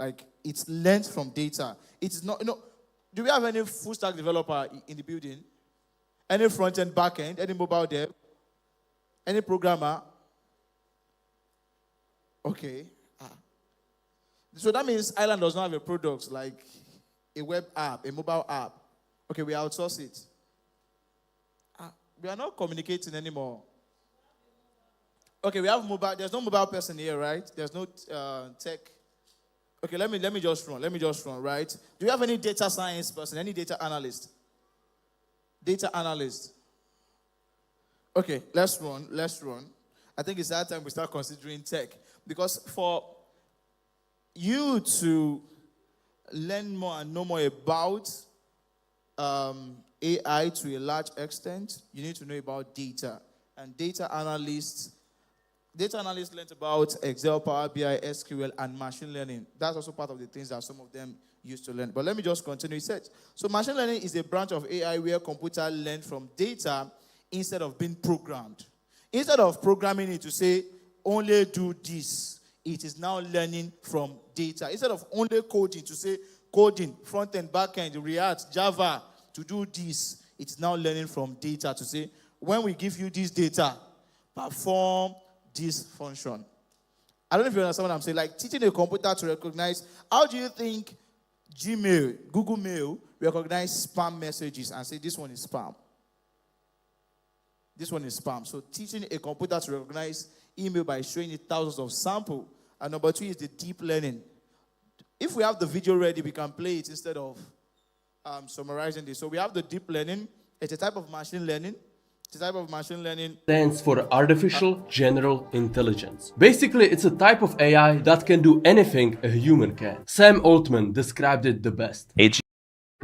like it's learned from data. It's not, Do we have any full stack developer in the building? Any front end, back end, any mobile dev? Any programmer? Okay. So that means Highland does not have a product like a web app, a mobile app. Okay, we outsource it. We are not communicating anymore. Okay, we have mobile. There's no mobile person here, right? There's no tech. Okay, let me just run, right? Do you have any data science person? Any data analyst? Data analyst. Okay, let's run. I think it's that time we start considering tech. Because for you to learn more and know more about AI to a large extent, you need to know about data. And data analysts learned about Excel, Power BI, SQL, and machine learning. That's also part of the things that some of them used to learn. But let me just continue. It says, so machine learning is a branch of AI where computer learn from data instead of being programmed. Instead of programming it to say, only do this, it is now learning from data. Instead of only coding to say, coding, front end, back end, React, Java, to do this, it's now learning from data to say, when we give you this data, perform this function. I don't know if you understand what I'm saying. Like teaching a computer to recognize, how do you think Gmail, Google Mail, recognize spam messages and say this one is spam? This one is spam. So teaching a computer to recognize email by showing it thousands of samples. And number 2 is the deep learning. If we have the video ready, we can play it instead of summarizing this. So we have the deep learning. It's a type of machine learning. Stands for Artificial General Intelligence. Basically, it's a type of AI that can do anything a human can. Sam Altman described it the best.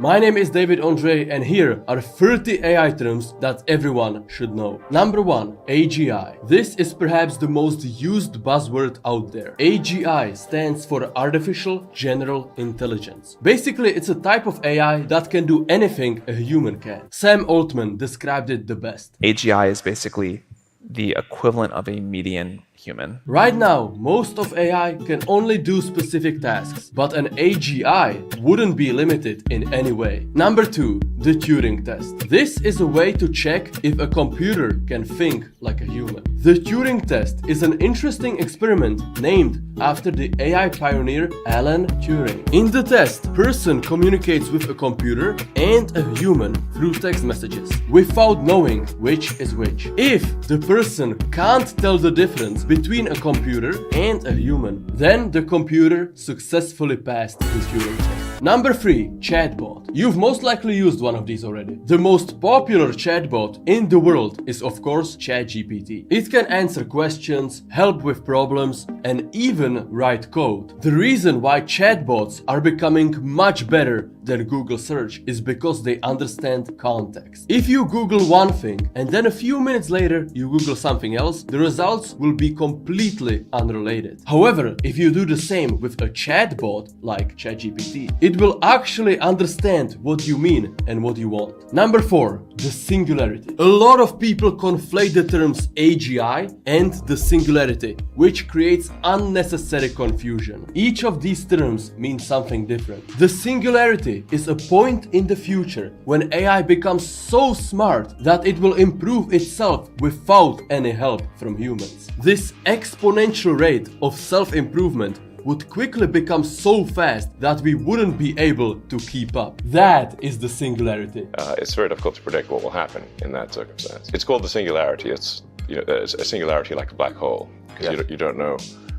My name is David Andre, and here are 30 AI terms that everyone should know. Number 1, AGI. This is perhaps the most used buzzword out there. AGI stands for Artificial General Intelligence. Basically, it's a type of AI that can do anything a human can. Sam Altman described it the best. AGI is basically the equivalent of a median human. Right now, most of AI can only do specific tasks, but an AGI wouldn't be limited in any way. Number 2, the Turing test. This is a way to check if a computer can think like a human. The Turing test is an interesting experiment named after the AI pioneer Alan Turing. In the test, person communicates with a computer and a human through text messages, without knowing which is which. If the person can't tell the difference between a computer and a human, then the computer successfully passed the Turing test. Number 3, chatbot. You've most likely used one of these already. The most popular chatbot in the world is of course ChatGPT. It can answer questions, help with problems, and even write code. The reason why chatbots are becoming much better than Google search is because they understand context. If you Google one thing and then a few minutes later you Google something else, the results will be completely unrelated. However, if you do the same with a chatbot like ChatGPT, it will actually understand what you mean and what you want. Number 4, the singularity. A lot of people conflate the terms AGI and the singularity, which creates unnecessary confusion. Each of these terms means something different. The singularity is a point in the future when AI becomes so smart that it will improve itself without any help from humans. This exponential rate of self-improvement would quickly become so fast that we wouldn't be able to keep up. That is the singularity. It's very difficult to predict what will happen in that circumstance. It's called the singularity. It's a singularity like a black hole, because you don't know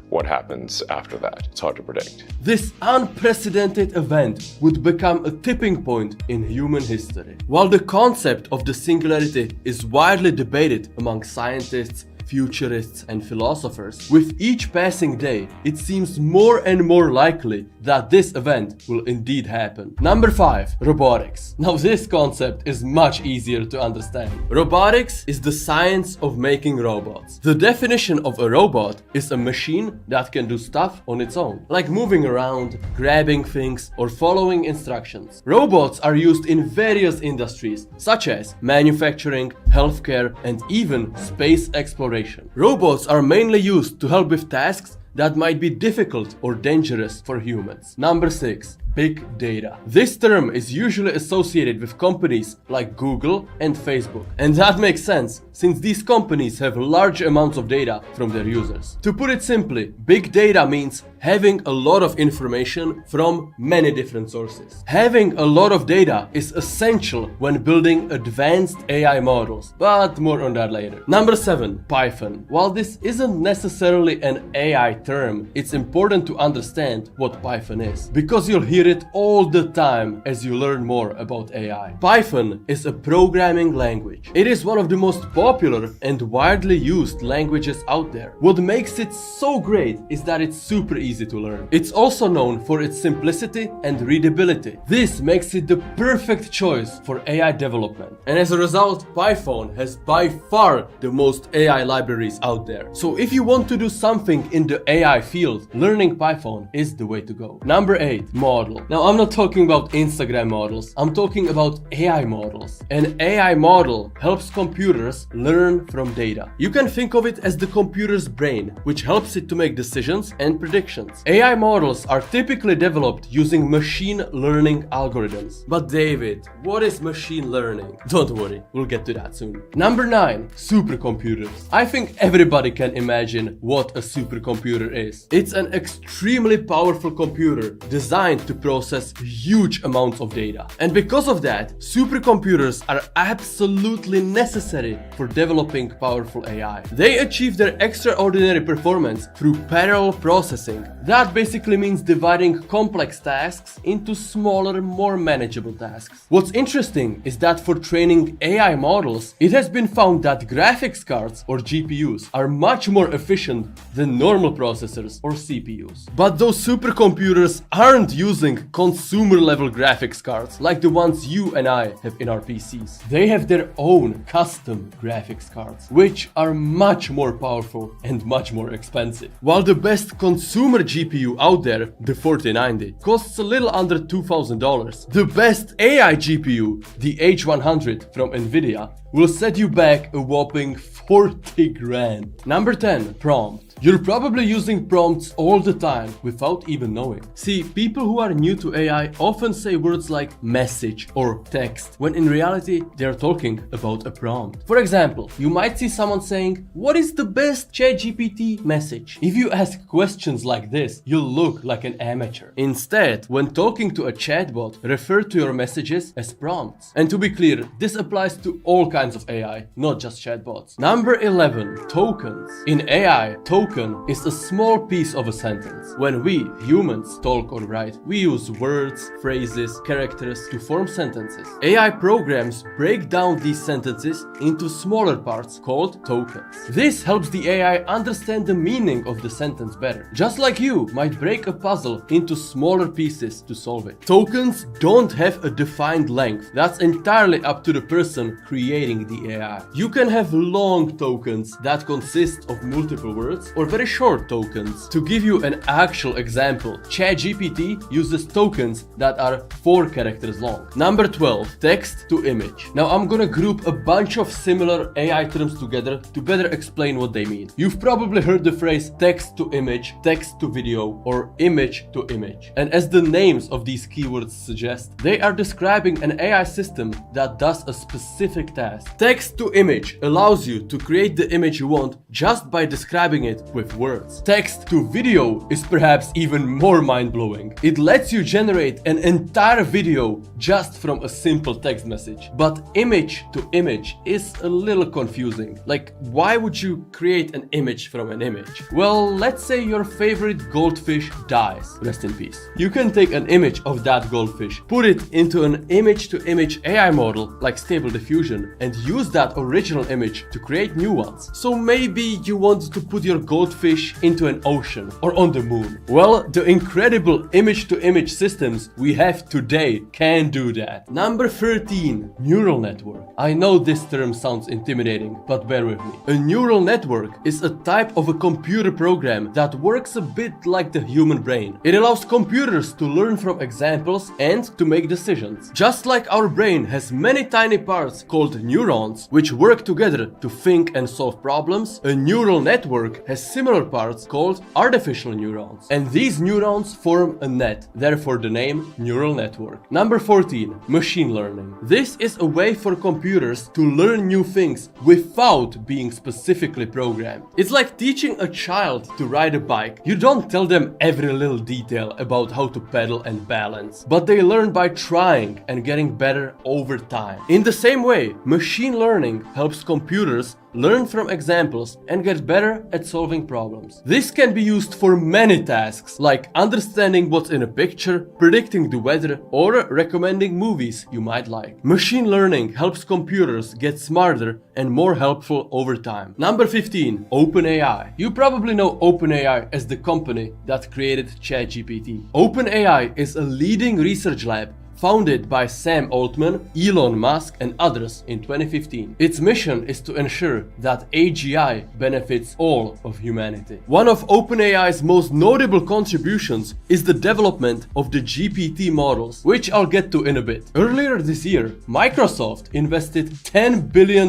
what happens after that. It's hard to predict. This unprecedented event would become a tipping point in human history. While the concept of the singularity is widely debated among scientists, futurists, and philosophers, with each passing day, it seems more and more likely that this event will indeed happen. Number 5, robotics. Now this concept is much easier to understand. Robotics is the science of making robots. The definition of a robot is a machine that can do stuff on its own, like moving around, grabbing things, or following instructions. Robots are used in various industries, such as manufacturing, healthcare, and even space exploration. Robots are mainly used to help with tasks that might be difficult or dangerous for humans. Number 6, big data. This term is usually associated with companies like Google and Facebook. And that makes sense, since these companies have large amounts of data from their users. To put it simply, big data means having a lot of information from many different sources. Having a lot of data is essential when building advanced AI models, but more on that later. Number 7, Python. While this isn't necessarily an AI term, it's important to understand what Python is, because you'll hear it all the time as you learn more about AI. Python is a programming language. It is one of the most popular and widely used languages out there. What makes it so great is that it's super easy to learn. It's also known for its simplicity and readability. This makes it the perfect choice for AI development. And as a result, Python has by far the most AI libraries out there. So if you want to do something in the AI field, learning Python is the way to go. Number 8, model. Now I'm not talking about Instagram models, I'm talking about AI models. An AI model helps computers learn from data. You can think of it as the computer's brain, which helps it to make decisions and predictions. AI models are typically developed using machine learning algorithms. But David, what is machine learning? Don't worry, we'll get to that soon. Number 9, supercomputers. I think everybody can imagine what a supercomputer is. It's an extremely powerful computer designed to process huge amounts of data. And because of that, supercomputers are absolutely necessary for developing powerful AI. They achieve their extraordinary performance through parallel processing. That basically means dividing complex tasks into smaller, more manageable tasks. What's interesting is that for training AI models, it has been found that graphics cards, or GPUs, are much more efficient than normal processors, or CPUs. But those supercomputers aren't using consumer-level graphics cards like the ones you and I have in our PCs. They have their own custom graphics cards, which are much more powerful and much more expensive. While the best consumer GPU out there, the 4090, costs a little under $2,000, the best AI GPU, the H100 from Nvidia, will set you back a whopping 40 grand. Number 10, prompt. You're probably using prompts all the time without even knowing. See, people who are new to AI often say words like message or text, when in reality they're talking about a prompt. For example, you might see someone saying, "What is the best ChatGPT message?" If you ask questions like this, you'll look like an amateur. Instead, when talking to a chatbot, refer to your messages as prompts. And to be clear, this applies to all kinds of AI, not just chatbots. Number 11, tokens. In AI, token is a small piece of a sentence. When we, humans, talk or write, we use words, phrases, characters to form sentences. AI programs break down these sentences into smaller parts called tokens. This helps the AI understand the meaning of the sentence better. Just like you might break a puzzle into smaller pieces to solve it. Tokens don't have a defined length. That's entirely up to the person creating the AI. You can have long tokens that consist of multiple words, or very short tokens. To give you an actual example, ChatGPT uses tokens that are 4 characters long. Number 12, text to image. Now I'm gonna group a bunch of similar AI terms together to better explain what they mean. You've probably heard the phrase text to image, text to video, or image to image. And as the names of these keywords suggest, they are describing an AI system that does a specific task. Text to image allows you to create the image you want just by describing it with words. Text to video is perhaps even more mind-blowing. It lets you generate an entire video just from a simple text message. But image to image is a little confusing. Like, why would you create an image from an image? Well, let's say your favorite goldfish dies. Rest in peace. You can take an image of that goldfish, put it into an image-to-image AI model like Stable Diffusion, and use that original image to create new ones. So maybe you want to put your goldfish into an ocean or on the moon. Well, the incredible image-to-image systems we have today can do that. Number 13, neural network. I know this term sounds intimidating, but bear with me. A neural network is a type of a computer program that works a bit like the human brain. It allows computers to learn from examples and to make decisions. Just like our brain has many tiny parts called neurons, which work together to think and solve problems, a neural network has similar parts called artificial neurons. And these neurons form a net, therefore the name neural network. Number 14, machine learning. This is a way for computers to learn new things without being specifically programmed. It's like teaching a child to ride a bike. You don't tell them every little detail about how to pedal and balance, but they learn by trying and getting better over time. In the same way, machine learning helps computers learn from examples and get better at solving problems. This can be used for many tasks, like understanding what's in a picture, predicting the weather, or recommending movies you might like. Machine learning helps computers get smarter and more helpful over time. Number 15, OpenAI. You probably know OpenAI as the company that created ChatGPT. OpenAI is a leading research lab founded by Sam Altman, Elon Musk, and others in 2015. Its mission is to ensure that AGI benefits all of humanity. One of OpenAI's most notable contributions is the development of the GPT models, which I'll get to in a bit. Earlier this year, Microsoft invested $10 billion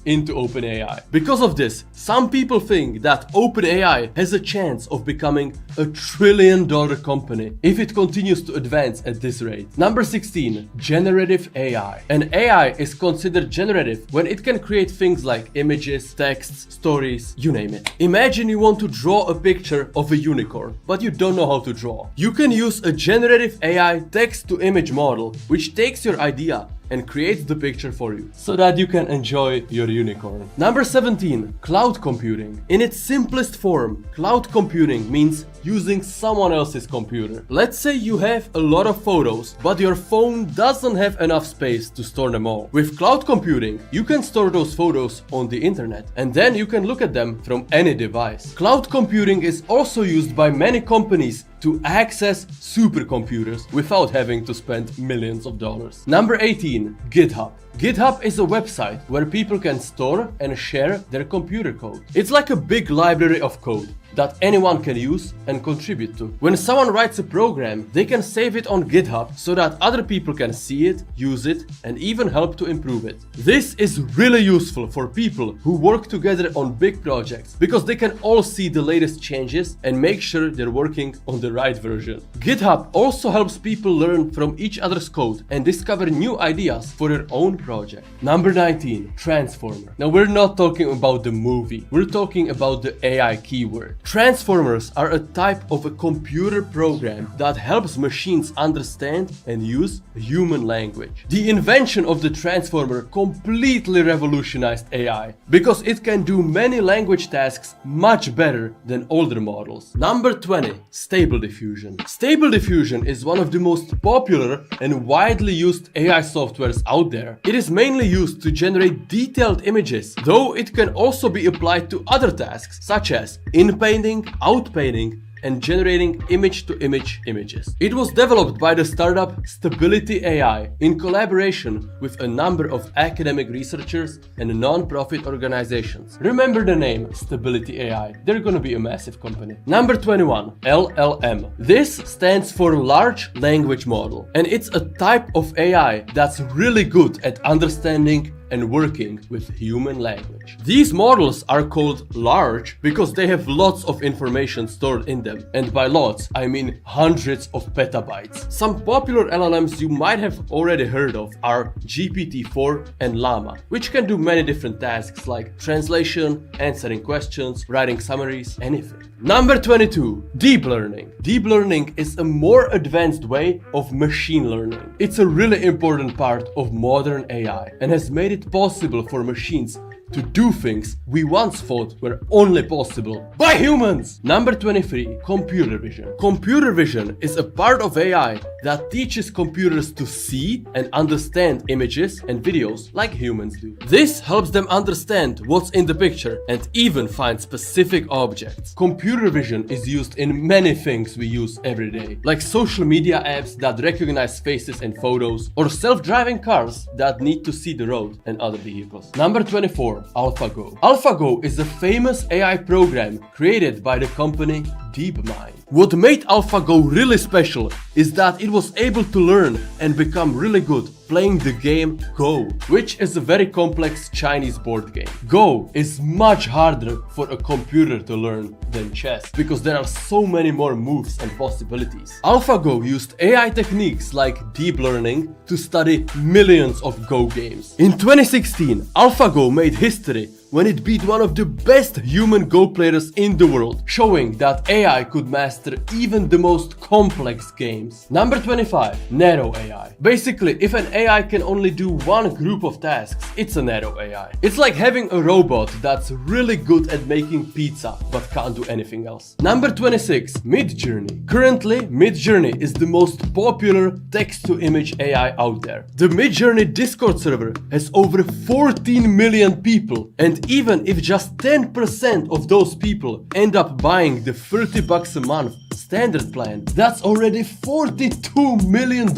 into OpenAI. Because of this, some people think that OpenAI has a chance of becoming a $1 trillion company if it continues to advance at this rate. Number 16, generative AI. An AI is considered generative when it can create things like images, texts, stories, you name it. Imagine you want to draw a picture of a unicorn, but you don't know how to draw. You can use a generative AI text-to-image model, which takes your idea and creates the picture for you, so that you can enjoy your unicorn. Number 17, cloud computing. In its simplest form, cloud computing means using someone else's computer. Let's say you have a lot of photos, but your phone doesn't have enough space to store them all. With cloud computing, you can store those photos on the internet, and then you can look at them from any device. Cloud computing is also used by many companies to access supercomputers without having to spend millions of dollars. Number 18, GitHub. GitHub is a website where people can store and share their computer code. It's like a big library of code that anyone can use and contribute to. When someone writes a program, they can save it on GitHub so that other people can see it, use it, and even help to improve it. This is really useful for people who work together on big projects, because they can all see the latest changes and make sure they're working on the right version. GitHub also helps people learn from each other's code and discover new ideas for their own project. Number 19, Transformer. Now we're not talking about the movie, we're talking about the AI keyword. Transformers are a type of a computer program that helps machines understand and use human language. The invention of the Transformer completely revolutionized AI, because it can do many language tasks much better than older models. Number 20, Stable Diffusion. Stable Diffusion is one of the most popular and widely used AI softwares out there. It is mainly used to generate detailed images, though it can also be applied to other tasks such as in-painting, out-painting, and generating image-to-image images. It was developed by the startup Stability AI in collaboration with a number of academic researchers and non-profit organizations. Remember the name Stability AI, they're gonna be a massive company. Number 21, LLM. This stands for Large Language Model, and it's a type of AI that's really good at understanding and working with human language. These models are called large because they have lots of information stored in them, and by lots I mean hundreds of petabytes. Some popular LLMs you might have already heard of are GPT-4 and Llama, which can do many different tasks like translation, answering questions, writing summaries, anything. Number 22, Deep Learning. Deep Learning is a more advanced way of machine learning. It's a really important part of modern AI and has made it possible for machines to do things we once thought were only possible by humans. Number 23, Computer Vision. Computer vision is a part of AI that teaches computers to see and understand images and videos like humans do. This helps them understand what's in the picture and even find specific objects. Computer vision is used in many things we use every day, like social media apps that recognize faces and photos, or self-driving cars that need to see the road and other vehicles. Number 24, AlphaGo. AlphaGo is a famous AI program created by the company DeepMind. What made AlphaGo really special is that it was able to learn and become really good playing the game Go, which is a very complex Chinese board game. Go is much harder for a computer to learn than chess because there are so many more moves and possibilities. AlphaGo used AI techniques like deep learning to study millions of Go games. In 2016, AlphaGo made history when it beat one of the best human Go players in the world, showing that AI could master even the most complex games. Number 25, narrow AI. Basically, if an AI can only do one group of tasks, it's a narrow AI. It's like having a robot that's really good at making pizza, but can't do anything else. Number 26, Midjourney. Currently, Midjourney is the most popular text-to-image AI out there. The Midjourney Discord server has over 14 million people, and even if just 10% of those people end up buying the $30 a month standard plan, that's already $42 million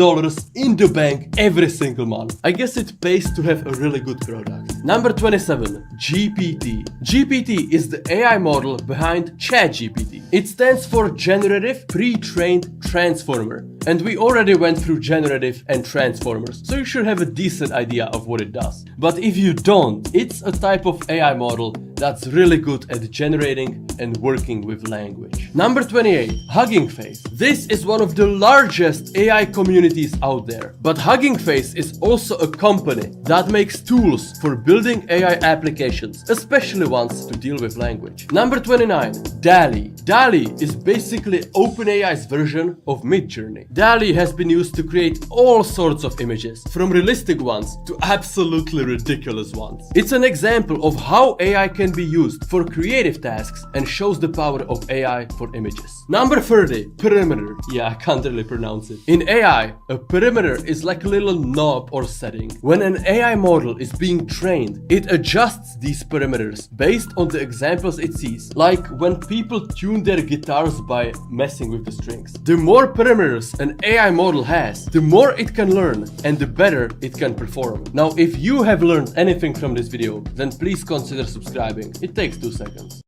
in the bank every single month. I guess it pays to have a really good product. Number 27, GPT. GPT is the AI model behind ChatGPT. It stands for Generative Pre-trained Transformer. And we already went through generative and transformers, so you should have a decent idea of what it does. But if you don't, it's a type of AI model that's really good at generating and working with language. Number 28, Hugging Face. This is one of the largest AI communities out there. But Hugging Face is also a company that makes tools for building AI applications, especially ones to deal with language. Number 29, DALL-E. DALL-E is basically OpenAI's version of Midjourney. DALL-E has been used to create all sorts of images, from realistic ones to absolutely ridiculous ones. It's an example of how AI can be used for creative tasks and shows the power of AI for images. Number 30, perimeter. Yeah, I can't really pronounce it. In AI, a perimeter is like a little knob or setting. When an AI model is being trained, it adjusts these perimeters based on the examples it sees, like when people tune their guitars by messing with the strings. The more perimeters an AI model has, the more it can learn and the better it can perform. Now, if you have learned anything from this video, then please consider subscribing. It takes 2 seconds.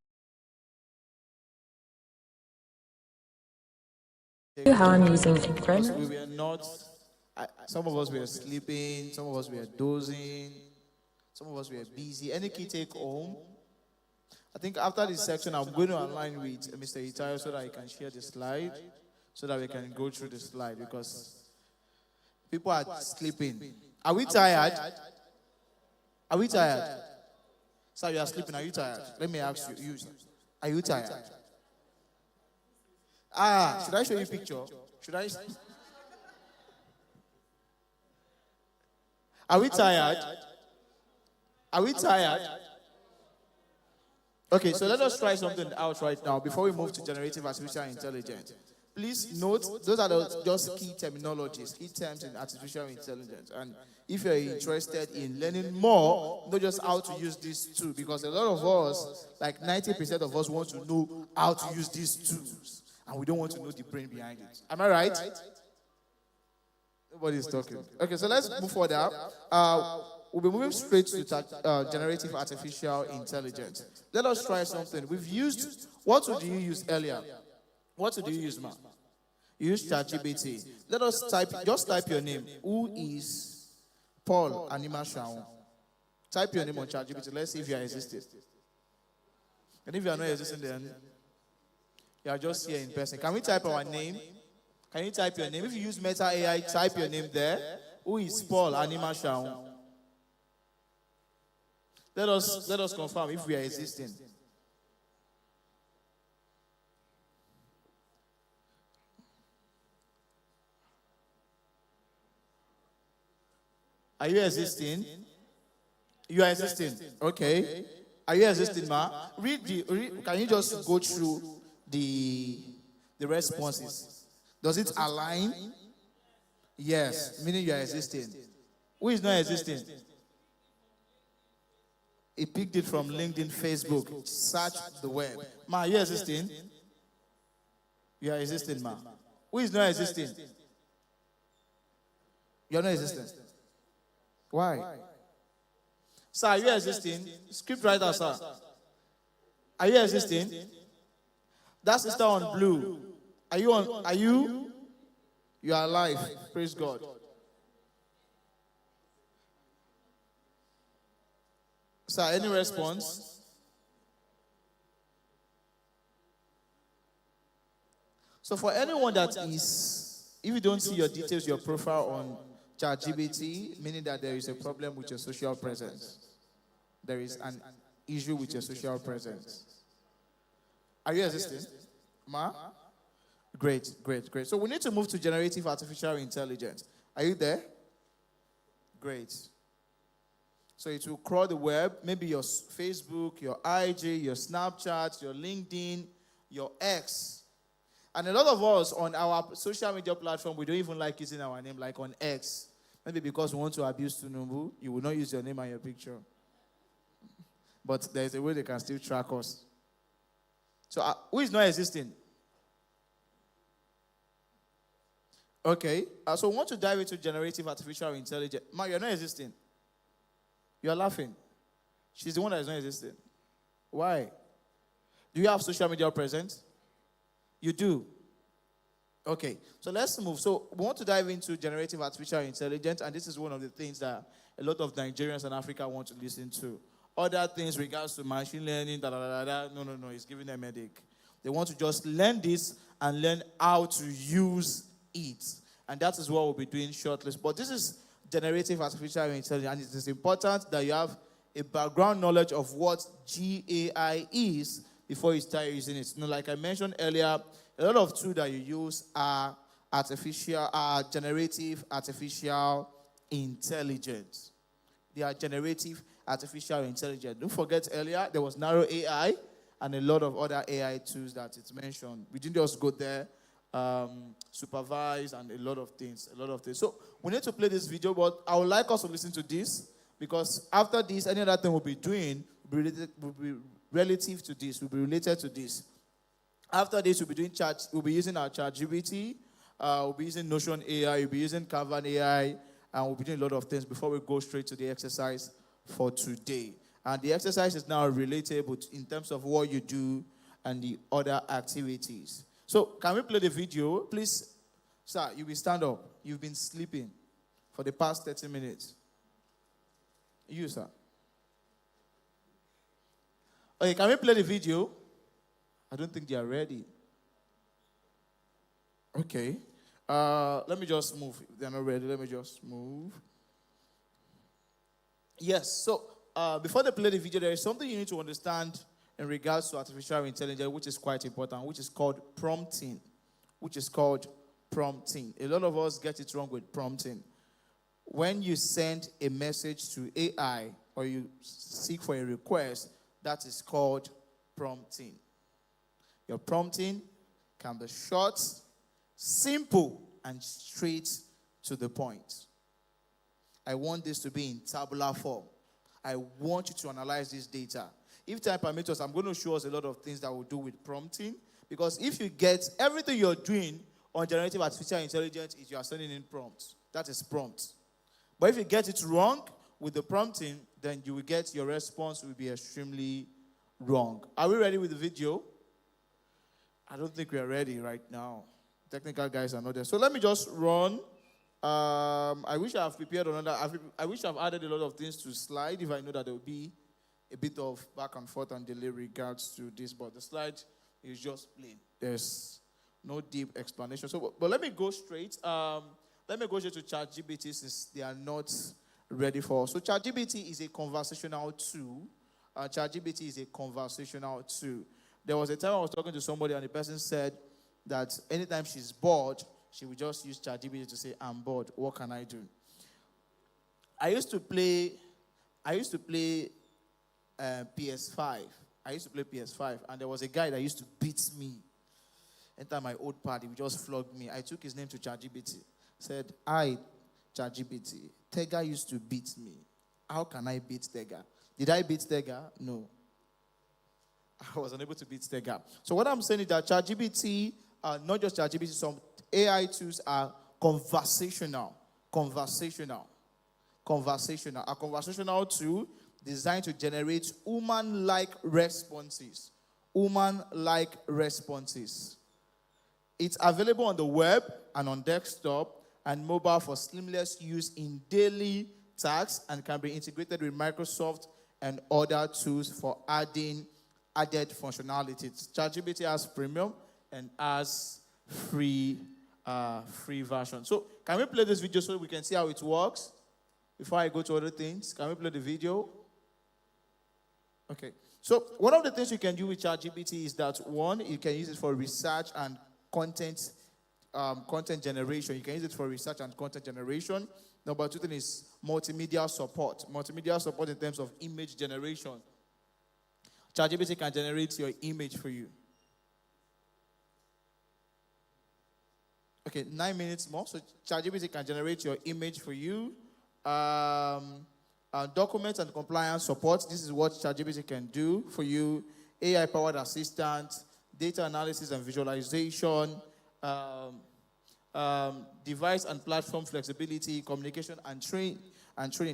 How I'm using Mixlr. We were not, some of us were sleeping, some of us were dozing, some of us were busy. Any key take home? I think after this section, I'm going to align with Mr. Hlchurchng so that he can share the slide, so that we can go through the slide, because people are sleeping. Are we tired? Are we tired? Sir, you are sleeping. Are you tired? Let me ask you. Are you tired? Should I show you a picture? Should I? Are we tired? Are we tired? Okay, so let us try something out right now before we move to generative artificial intelligence. Please note, those are just key terminologies, key terms in artificial intelligence. And if you're interested in learning more, not just how to use these tools, because a lot of us, like 90% of us, want to know how to use these tools, and we don't want to know the brain behind it. Am I right? Nobody's talking. Okay, so let's move further. We'll be moving straight to generative artificial intelligence. Let us try something. We've used, what did you use earlier? What did you use, ma? You used ChatGPT. Let us just type your name. Who is Paul Anima Shaun? Type your name on ChatGPT. Let's see if you are existing. And if you are not existing, then you are just here in person. Can we type our name? Can you type your name? If you use Meta AI, type your name there. Who is Paul Anima Shaun? Let us confirm if we are existing. Are you existing? You are existing. Okay. Are you existing, ma? Can you just go through the responses? Does it align? Yes, meaning you are existing. Who is not existing? He picked it from LinkedIn, Facebook. Search the web. Ma, are you existing? You are existing, ma. Who is not existing? You are not existing. Why? Sir, are you existing? Script writer, sir. Are you existing? That sister on blue. Are you on? Are you? You are alive. Praise God. Sir, any response? So for anyone that is, if you don't see your details, your profile on ChatGPT, meaning that there is a problem with your social presence. There is an issue with your social presence. Are you existing? Ma? Great. So we need to move to generative artificial intelligence. Are you there? Great. So it will crawl the web, maybe your Facebook, your IG, your Snapchat, your LinkedIn, your X. And a lot of us on our social media platform, we don't even like using our name, like on X. Maybe because we want to abuse Tinubu, you will not use your name and your picture. But there's a way they can still track us. So who is not existing? Okay. So we want to dive into generative artificial intelligence. Ma, you're not existing. You're laughing. She's the one that is not existing. Why? Do you have social media present? You do. Okay. So let's move. So we want to dive into generative artificial intelligence, and this is one of the things that a lot of Nigerians and Africa want to listen to. Other things regards to machine learning, no, it's giving them a headache. They want to just learn this and learn how to use it. And that is what we'll be doing shortly. But this is generative artificial intelligence, and it is important that you have a background knowledge of what GAI is before you start using it. Like I mentioned earlier, a lot of tools that you use are generative artificial intelligence. They are generative artificial intelligence. Don't forget earlier, there was Naira AI and a lot of other AI tools that it's mentioned. We didn't just go there. Supervise and a lot of things. So we need to play this video, but I would like us to listen to this because after this, any other thing we'll be doing will be relative to this, will be related to this. After this, we'll be using our ChatGPT, we'll be using Notion AI, we'll be using Canva AI, and we'll be doing a lot of things before we go straight to the exercise for today. And the exercise is now relatable in terms of what you do and the other activities. So, can we play the video? Please, sir, you will stand up. You've been sleeping for the past 30 minutes. You, sir. Okay, can we play the video? I don't think they are ready. Okay. Let me just move. If they're not ready, let me just move. Yes, so before they play the video, there is something you need to understand in regards to artificial intelligence, which is quite important, which is called prompting. A lot of us get it wrong with prompting. When you send a message to AI or you seek for a request, that is called prompting. Your prompting can be short, simple, and straight to the point. I want this to be in tabular form. I want you to analyze this data. If time permits us, I'm going to show us a lot of things that we'll do with prompting. Because if you get everything you're doing on generative artificial intelligence, is you are sending in prompts. That is prompt. But if you get it wrong with the prompting, then you will get your response will be extremely wrong. Are we ready with the video? I don't think we are ready right now. Technical guys are not there. So let me just run. I wish I have prepared another. I wish I've added a lot of things to slide if I know that there will be a bit of back and forth and delay regards to this, but the slide is just plain. There's no deep explanation. So, but let me go straight. Let me go straight to ChatGPT since they are not ready for us. So ChatGPT is a conversational tool. ChatGPT is a conversational tool. There was a time I was talking to somebody and the person said that anytime she's bored, she would just use ChatGPT to say, "I'm bored. What can I do?" I used to play PS5. And there was a guy that used to beat me. Enter my old party, he just flogged me. I took his name to ChatGPT. Said, "Hi, ChatGPT. Tega used to beat me. How can I beat Tega? Did I beat Tega? No. I was unable to beat Tega." So what I'm saying is that ChatGPT, not just ChatGPT, some AI tools are conversational. A conversational tool designed to generate human-like responses. It's available on the web and on desktop and mobile for seamless use in daily tasks and can be integrated with Microsoft and other tools for added functionality. ChatGPT has premium and has free version. So can we play this video so we can see how it works before I go to other things? Can we play the video? Okay. So one of the things you can do with ChatGPT is that, one, you can use it for research and content generation. You can use it for research and content generation. Number two thing is multimedia support. Multimedia support in terms of image generation. ChatGPT can generate your image for you. Okay, 9 minutes more. So ChatGPT can generate your image for you. Documents and compliance support. This is what ChatGPT can do for you. AI-powered assistant, data analysis and visualization, device and platform flexibility, communication and training.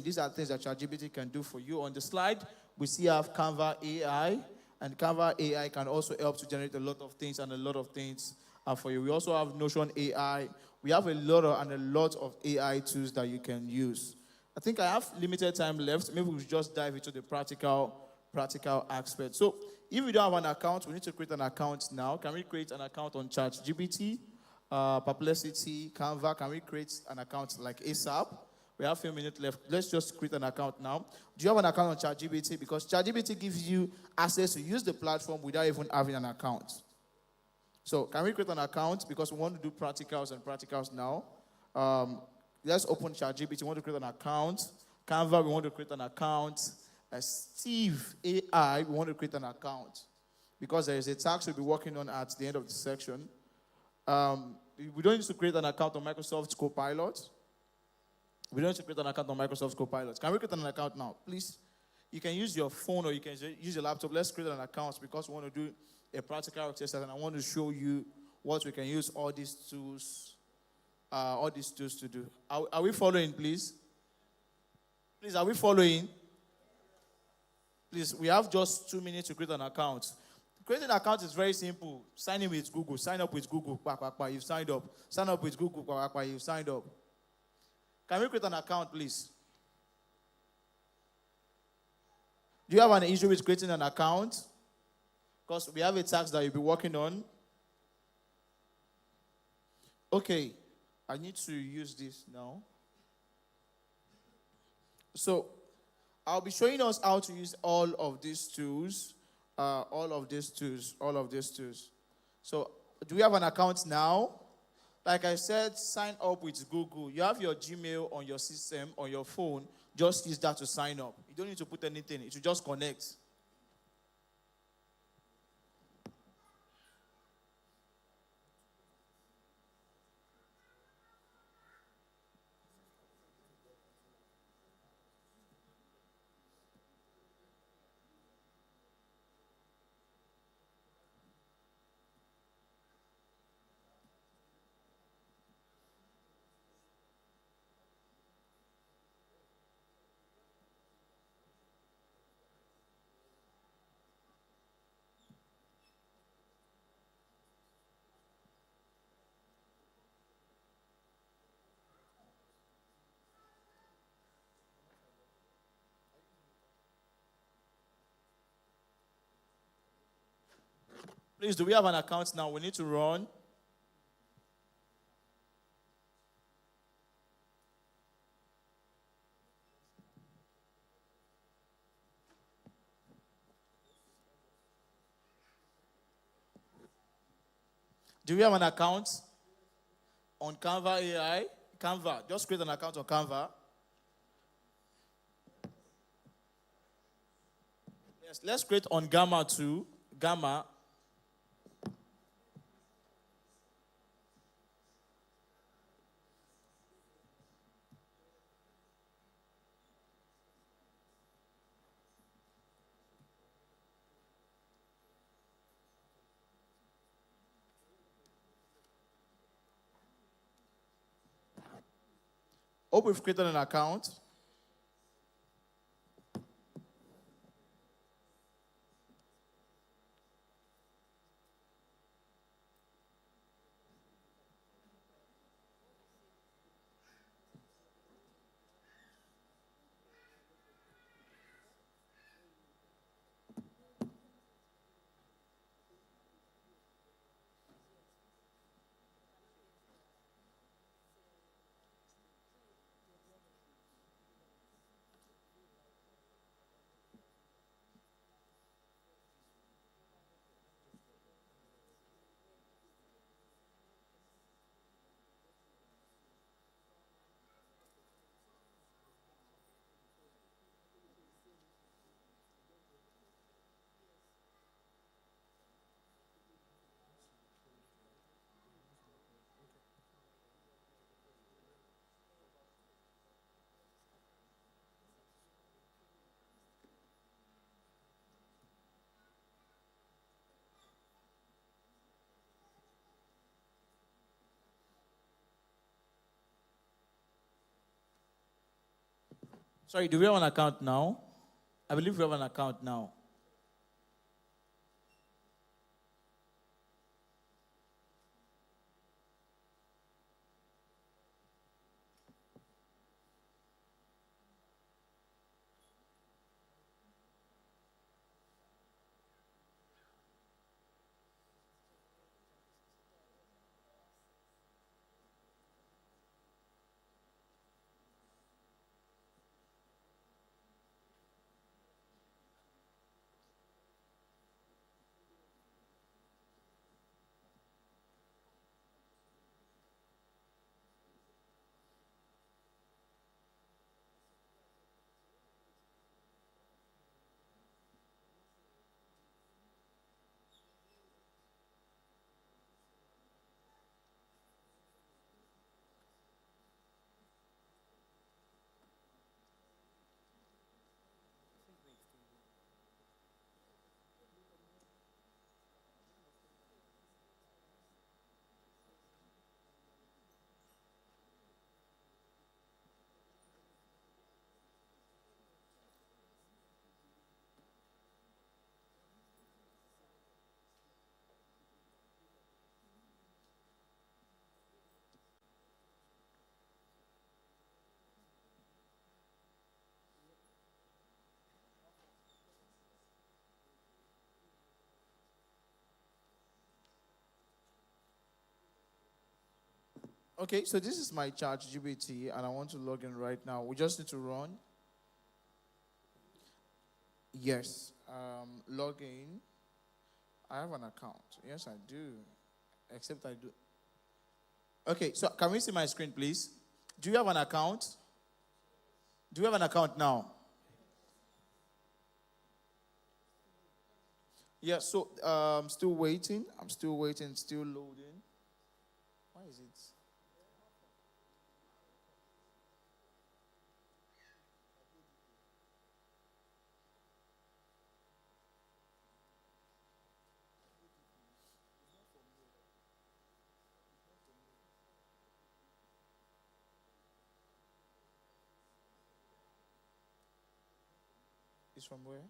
These are things that ChatGPT can do for you. On the slide, we see have Canva AI, and Canva AI can also help to generate a lot of things for you. We also have Notion AI. We have a lot of AI tools that you can use. I think I have limited time left. Maybe we'll just dive into the practical aspect. So if you don't have an account, we need to create an account now. Can we create an account on ChatGPT, Perplexity, Canva? Can we create an account like ASAP? We have a few minutes left. Let's just create an account now. Do you have an account on ChatGPT? Because ChatGPT gives you access to use the platform without even having an account. So can we create an account? Because we want to do practicals now. Let's open ChatGPT. We want to create an account. Canva, we want to create an account. Steve AI, we want to create an account. Because there is a task we'll be working on at the end of the section. We don't need to create an account on Microsoft Copilot. We don't need to create an account on Microsoft Copilot. Can we create an account now? Please, you can use your phone or you can use your laptop. Let's create an account because we want to do a practical exercise and I want to show you what we can use all these tools to do. Are we following, please? Please, are we following? Please, we have just 2 minutes to create an account. Creating an account is very simple. Sign in with Google. Sign up with Google. You've signed up. Sign up with Google. You've signed up. Can we create an account, please? Do you have an issue with creating an account? Because we have a task that you'll be working on. Okay. I need to use this now. So, I'll be showing us how to use all of these tools. So, do we have an account now? Like I said, sign up with Google. You have your Gmail on your system, on your phone. Just use that to sign up. You don't need to put anything. It will just connect. Please, do we have an account now? We need to run. Do we have an account on Canva AI? Canva, just create an account on Canva. Yes, let's create on Gamma too. Gamma. Hope we've created an account. Sorry, do we have an account now? I believe we have an account now. Okay, so this is my ChatGPT, and I want to log in right now. We just need to run. Yes, log in. I have an account. Yes, I do. Except I do. Okay, so can we see my screen, please? Do you have an account? Do you have an account now? Yeah, so still waiting. I'm still waiting, still loading. Why is it? It's from where?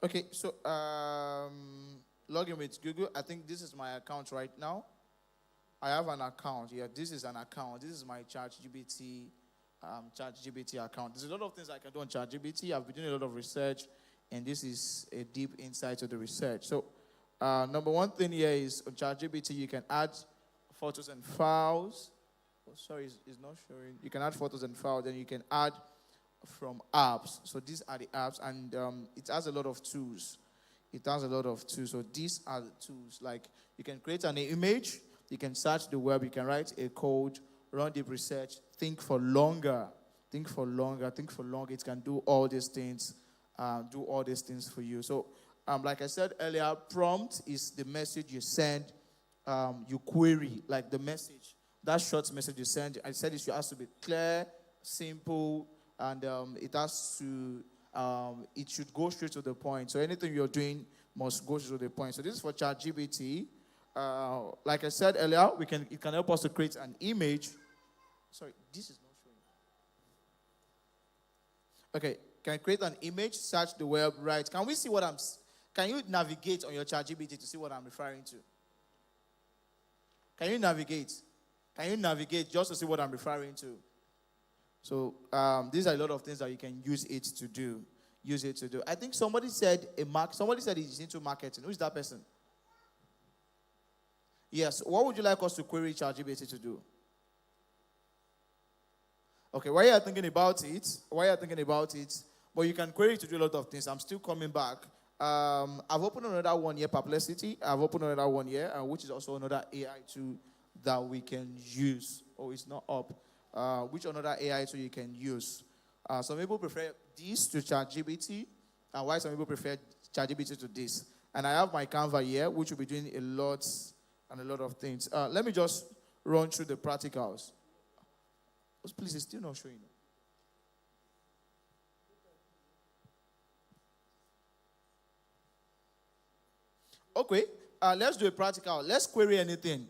Okay, so log in with Google. I think this is my account right now. I have an account. Yeah, this is an account. This is my ChatGPT account. There's a lot of things I can do on ChatGPT. I've been doing a lot of research, and this is a deep insight to the research. So, number one thing here is on ChatGPT, you can add photos and files. Oh, sorry, it's not showing. You can add photos and files, then you can add from apps. So these are the apps, and it has a lot of tools. It has a lot of tools. So these are the tools. Like, you can create an image, you can search the web, you can write a code, run deep research, think for longer. Think for longer. It can do all these things, for you. So, like I said earlier, prompt is the message you send, you query, like the message. That short message you send, I said it has to be clear, simple, and it should go straight to the point. So anything you're doing must go straight to the point. So this is for ChatGPT. Like I said earlier, it can help us to create an image. Sorry, this is not showing. Okay, can create an image, search the web, right? Can we see can you navigate on your ChatGPT to see what I'm referring to? Can you navigate? Can you navigate just to see what I'm referring to? So these are a lot of things that you can use it to do. I think somebody said he's into marketing. Who is that person? Yes. What would you like us to query ChatGPT to do? Okay, while you're thinking about it, but you can query it to do a lot of things. I'm still coming back. I've opened another one here, Perplexity. I've opened another one here, which is also another AI tool that we can use. Oh, it's not up. Which another AI tool you can use. Some people prefer this to ChatGPT, and why some people prefer ChatGPT to this. And I have my Canva here, which will be doing a lot of things. Let me just run through the practicals. Please, it's still not showing. Okay, let's do a practical. Let's query anything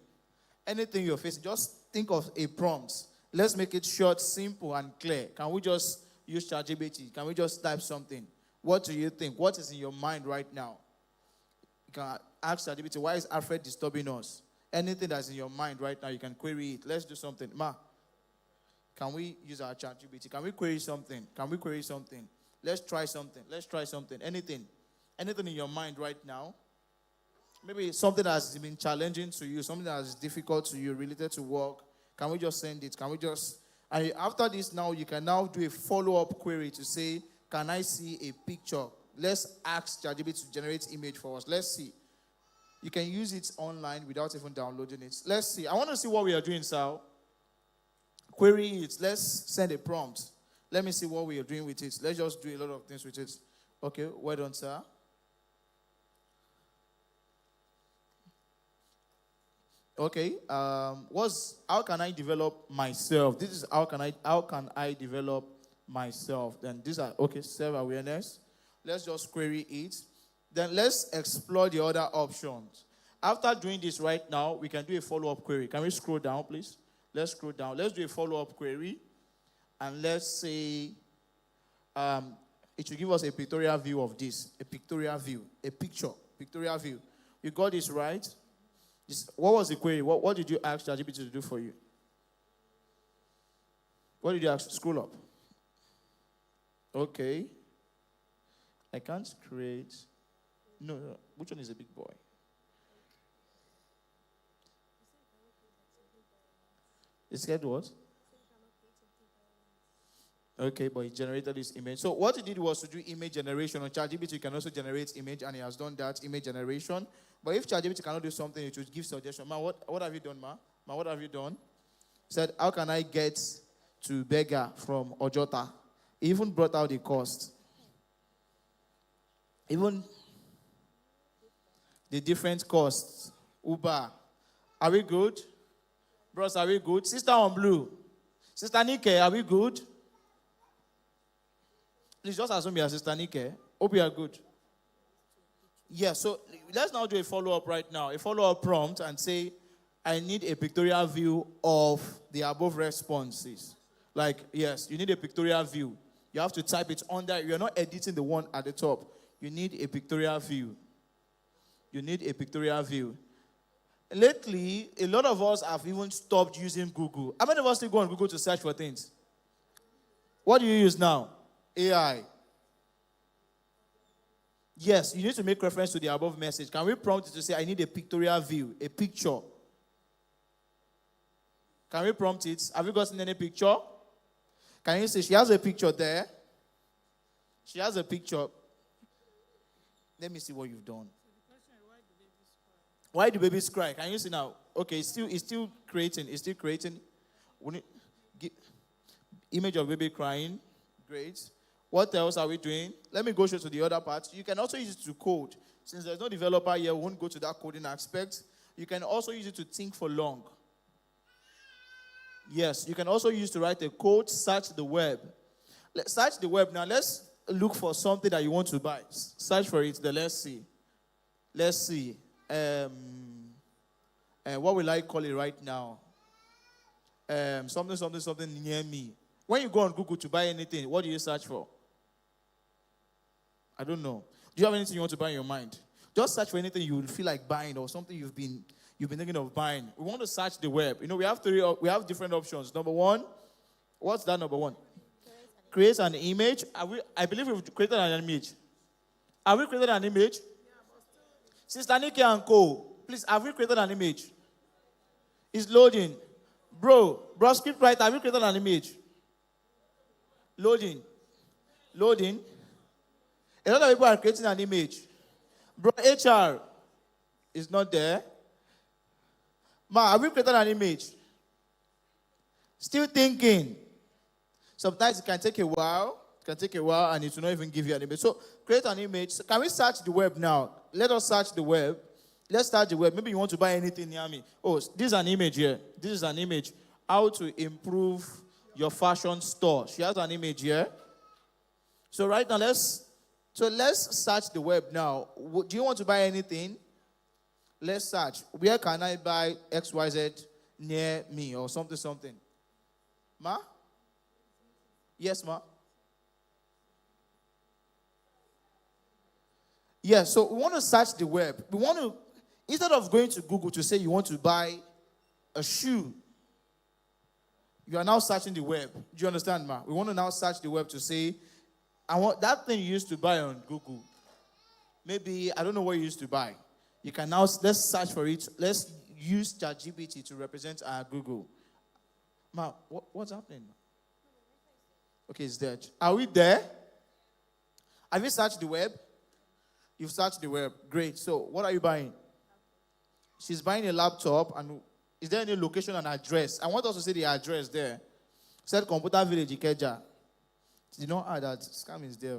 you're facing. Just think of a prompt. Let's make it short, simple, and clear. Can we just use ChatGPT? Can we just type something? What do you think? What is in your mind right now? You can ask ChatGPT, why is Alfred disturbing us? Anything that's in your mind right now, you can query it. Let's do something. Ma, can we use our ChatGPT? Can we query something? Can we query something? Let's try something. Let's try something. Anything. Anything in your mind right now. Maybe something that has been challenging to you, something that is difficult to you, related to work. Can we just send it? Can we just... And after this now, you can now do a follow-up query to say, can I see a picture? Let's ask ChatGPT to generate image for us. Let's see. You can use it online without even downloading it. Let's see. I want to see what we are doing, Sal. Query it. Let's send a prompt. Let me see what we are doing with it. Let's just do a lot of things with it. Okay, well done, sir. Okay, how can I develop myself? This is how can I develop myself? Then these are, okay, self-awareness. Let's just query it. Then let's explore the other options. After doing this right now, we can do a follow-up query. Can we scroll down, please? Let's scroll down. Let's do a follow-up query. And let's say it should give us a pictorial view of this. A pictorial view. A pictorial view. You got this right? What was the query? What did you ask ChatGPT to do for you? What did you ask? Scroll up. Okay. I can't create. No. Which one is a big boy? It said what? Okay, but he generated this image. So what he did was to do image generation. On ChatGPT, you can also generate image, and he has done that, image generation. But if ChatGPT cannot do something, it should give suggestion. Ma, what have you done, Ma? Ma, what have you done? He said, how can I get to Beggar from Ojota? He even brought out the cost. Even the different costs. Uber. Are we good? Bros, are we good? Sister on blue. Sister Nike, are we good? Please just assume you are Sister Nike. Hope you are good. Yeah, so let's now do a follow-up right now. A follow-up prompt and say, I need a pictorial view of the above responses. Like, yes, you need a pictorial view. You have to type it under. You're not editing the one at the top. You need a pictorial view. You need a pictorial view. Lately, a lot of us have even stopped using Google. How many of us still go on Google to search for things? What do you use now? AI. Yes, you need to make reference to the above message. Can we prompt it to say, I need a pictorial view, a picture? Can we prompt it? Have you gotten any picture? Can you say, she has a picture there? She has a picture. Let me see what you've done. Why do babies cry? Can you see now? Okay, it's still creating. It's still creating. Image of baby crying. Great. What else are we doing? Let me go straight to the other part. You can also use it to code. Since there's no developer here, we won't go to that coding aspect. You can also use it to think for long. Yes, you can also use it to write a code, search the web. Let's search the web now. Let's look for something that you want to buy. Search for it. Then let's see. Let's see. What will I call it right now? Something near me. When you go on Google to buy anything, what do you search for? I don't know. Do you have anything you want to buy in your mind? Just search for anything you feel like buying or something you've been thinking of buying. We want to search the web. You know, we have different options. Number one, what's that number one? Create an image. I believe we've created an image. Have we created an image? Sister Nikki and Co. Please, have we created an image? It's loading. Bro, script writer, have we created an image? Loading. A lot of people are creating an image. Bro, HR is not there. Ma, have we created an image? Still thinking. Sometimes it can take a while. And it will not even give you an image. So create an image. So can we search the web now? Let us search the web. Let's start the web. Maybe you want to buy anything near me. Oh, this is an image here. This is an image. How to improve your fashion store. She has an image here. So right now, let's search the web now. Do you want to buy anything? Let's search. Where can I buy XYZ near me or something? Ma? Yes, ma? Yes, so we want to search the web. We want to, instead of going to Google to say you want to buy a shoe, you are now searching the web. Do you understand, ma? We want to now search the web to say, I want that thing you used to buy on Google. Maybe, I don't know what you used to buy. You can now, let's search for it. Let's use ChatGPT to represent our Google. Ma, what's happening? Okay, it's there. Are we there? Have you searched the web? You've searched the web. Great. So, what are you buying? She's buying a laptop. And is there any location and address? I want us to see the address there. Said Computer Village, Ikeja. She did not add that. Scam is there.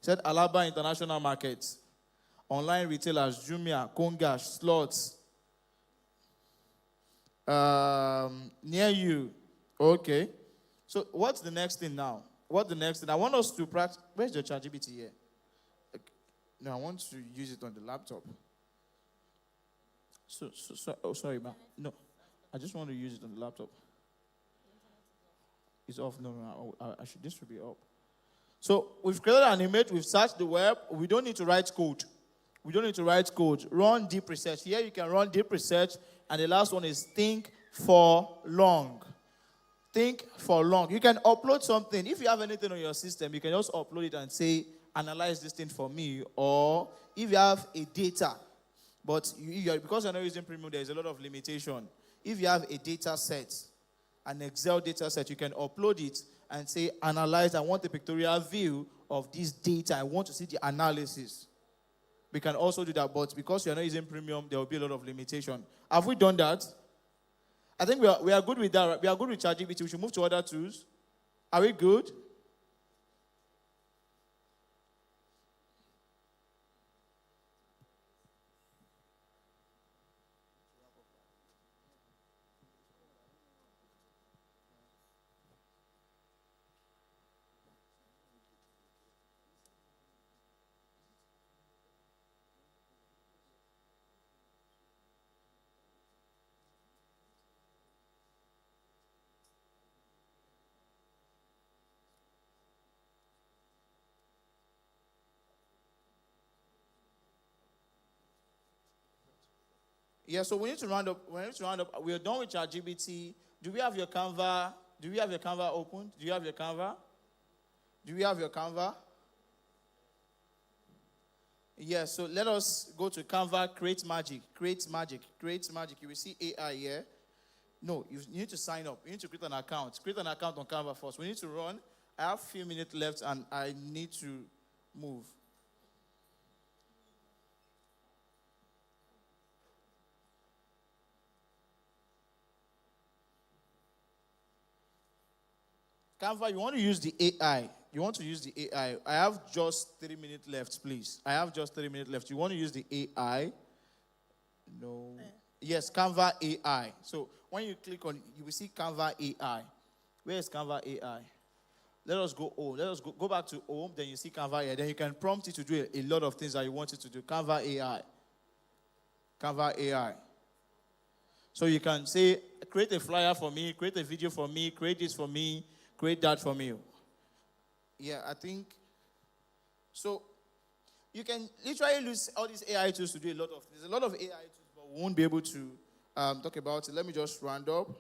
Said Alaba International Market. Online retailers, Jumia, Konga, Slots. Near you. Okay. So what's the next thing now? What's the next thing? I want us to practice. Where's your ChatGPT here? No, I want to use it on the laptop. Oh, sorry, ma. No, I just want to use it on the laptop. It's off. No, this should be up. So we've created an image. We've searched the web. We don't need to write code. Run deep research. Here you can run deep research. And the last one is think for long. Think for long. You can upload something. If you have anything on your system, you can just upload it and say, analyze this thing for me. Or if you have a data, but because you're not using Premium, there's a lot of limitation. If you have a data set, an Excel data set, you can upload it and say, analyze. I want a pictorial view of this data. I want to see the analysis. We can also do that, but because you're not using Premium, there will be a lot of limitation. Have we done that? I think we are good with that. Right? We are good with ChatGPT. We should move to other tools. Are we good? Yeah, so we need to round up. We are done with ChatGPT. Do we have your Canva? Do we have your Canva open? Do you have your Canva? Do we have your Canva? Yeah, so let us go to Canva, create magic. You will see AI here. No, you need to sign up. You need to create an account. Create an account on Canva first. We need to run. I have a few minutes left and I need to move. Canva, you want to use the AI. I have just 3 minutes left, please. You want to use the AI? No. Yes, Canva AI. So when you click on, you will see Canva AI. Where is Canva AI? Let us go home. Go back to home. Then you see Canva AI. Then you can prompt it to do a lot of things that you want it to do. Canva AI. So you can say, create a flyer for me, create a video for me, create this for me, create that for me. Yeah, I think. So you can literally use all these AI tools to do a lot of things. There's a lot of AI tools, but we won't be able to talk about it. Let me just round up.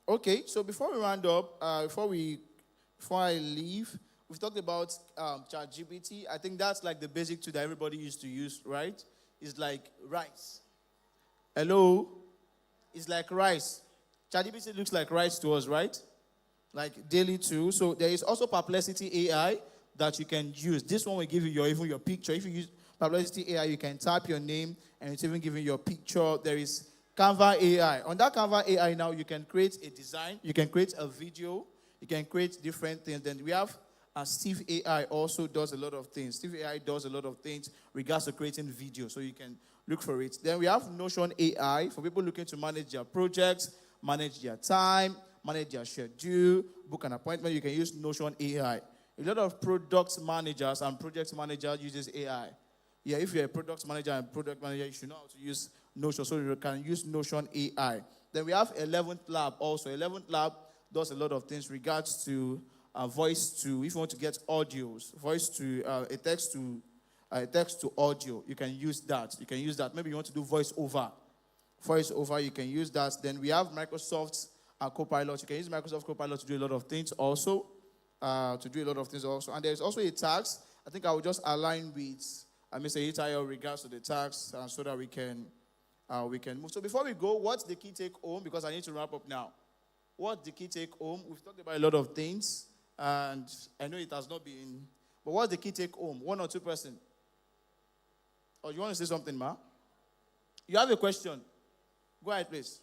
Okay, so before we round up, before I leave, we've talked about ChatGPT. I think that's like the basic tool that everybody used to use, right? It's like rice. Hello? It's like rice. ChatGPT looks like rice to us, right? Like daily tool. So there is also Perplexity AI that you can use. This one will give you even your picture. If you use Perplexity AI, you can type your name and it's even giving you your picture. There is Canva AI. On that Canva AI now, you can create a design. You can create a video. You can create different things. Then we have Steve AI also does a lot of things. Steve AI does a lot of things regards to creating video, so you can look for it. Then we have Notion AI for people looking to manage their projects, manage their time, manage their schedule, book an appointment. You can use Notion AI. A lot of product managers and project managers uses AI. Yeah, if you're a product manager and product manager, you should know how to use Notion, so you can use Notion AI. Then we have 11th Lab also. 11th Lab does a lot of things regards to voice to, if you want to get audios, voice to a text to audio, you can use that. You can use that. Maybe you want to do voice over, you can use that. Then we have Microsoft Copilot. You can use Microsoft Copilot to do a lot of things also. And there's also a task. I think I will just align with Mr. Itayo regards to the task so that we can move. So before we go, what's the key take home? Because I need to wrap up now. What's the key take home? We've talked about a lot of things, and I know it has not been. But what's the key take home? One or two person? Or you want to say something, Ma? You have a question? Go ahead, please.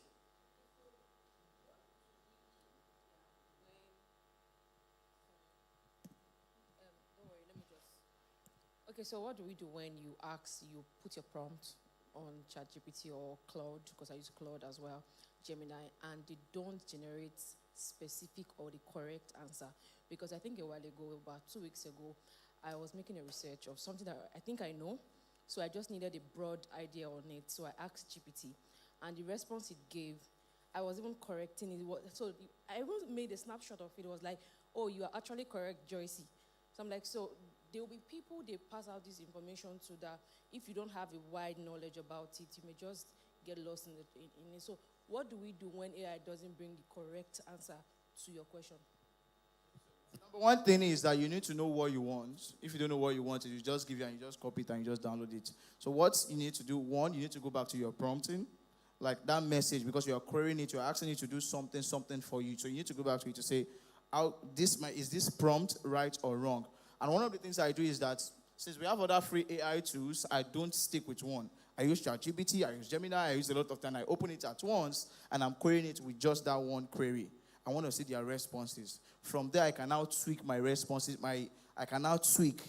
Okay, so what do we do when you put your prompt on ChatGPT or Claude, because I use Claude as well, Gemini, and they don't generate specific or the correct answer? Because I think a while ago, about 2 weeks ago, I was making a research of something that I think I know, so I just needed a broad idea on it. So I asked GPT, and the response it gave, I was even correcting it. So I even made a snapshot of it. It was like, oh, you are actually correct, Joycey. So I'm like, so there will be people they pass out this information to that if you don't have a wide knowledge about it, you may just get lost in it. So what do we do when AI doesn't bring the correct answer to your question? Number one thing is that you need to know what you want. If you don't know what you want, you just give it and you just copy it and you just download it. So what you need to do, one, you need to go back to your prompting, like that message, because you're querying it, you're asking it to do something for you. So you need to go back to it to say, is this prompt right or wrong? And one of the things I do is that since we have other free AI tools, I don't stick with one. I use ChatGPT, I use Gemini, I use a lot of time. I open it at once, and I'm querying it with just that one query. I want to see their responses. From there, I can now tweak my responses. I can now tweak.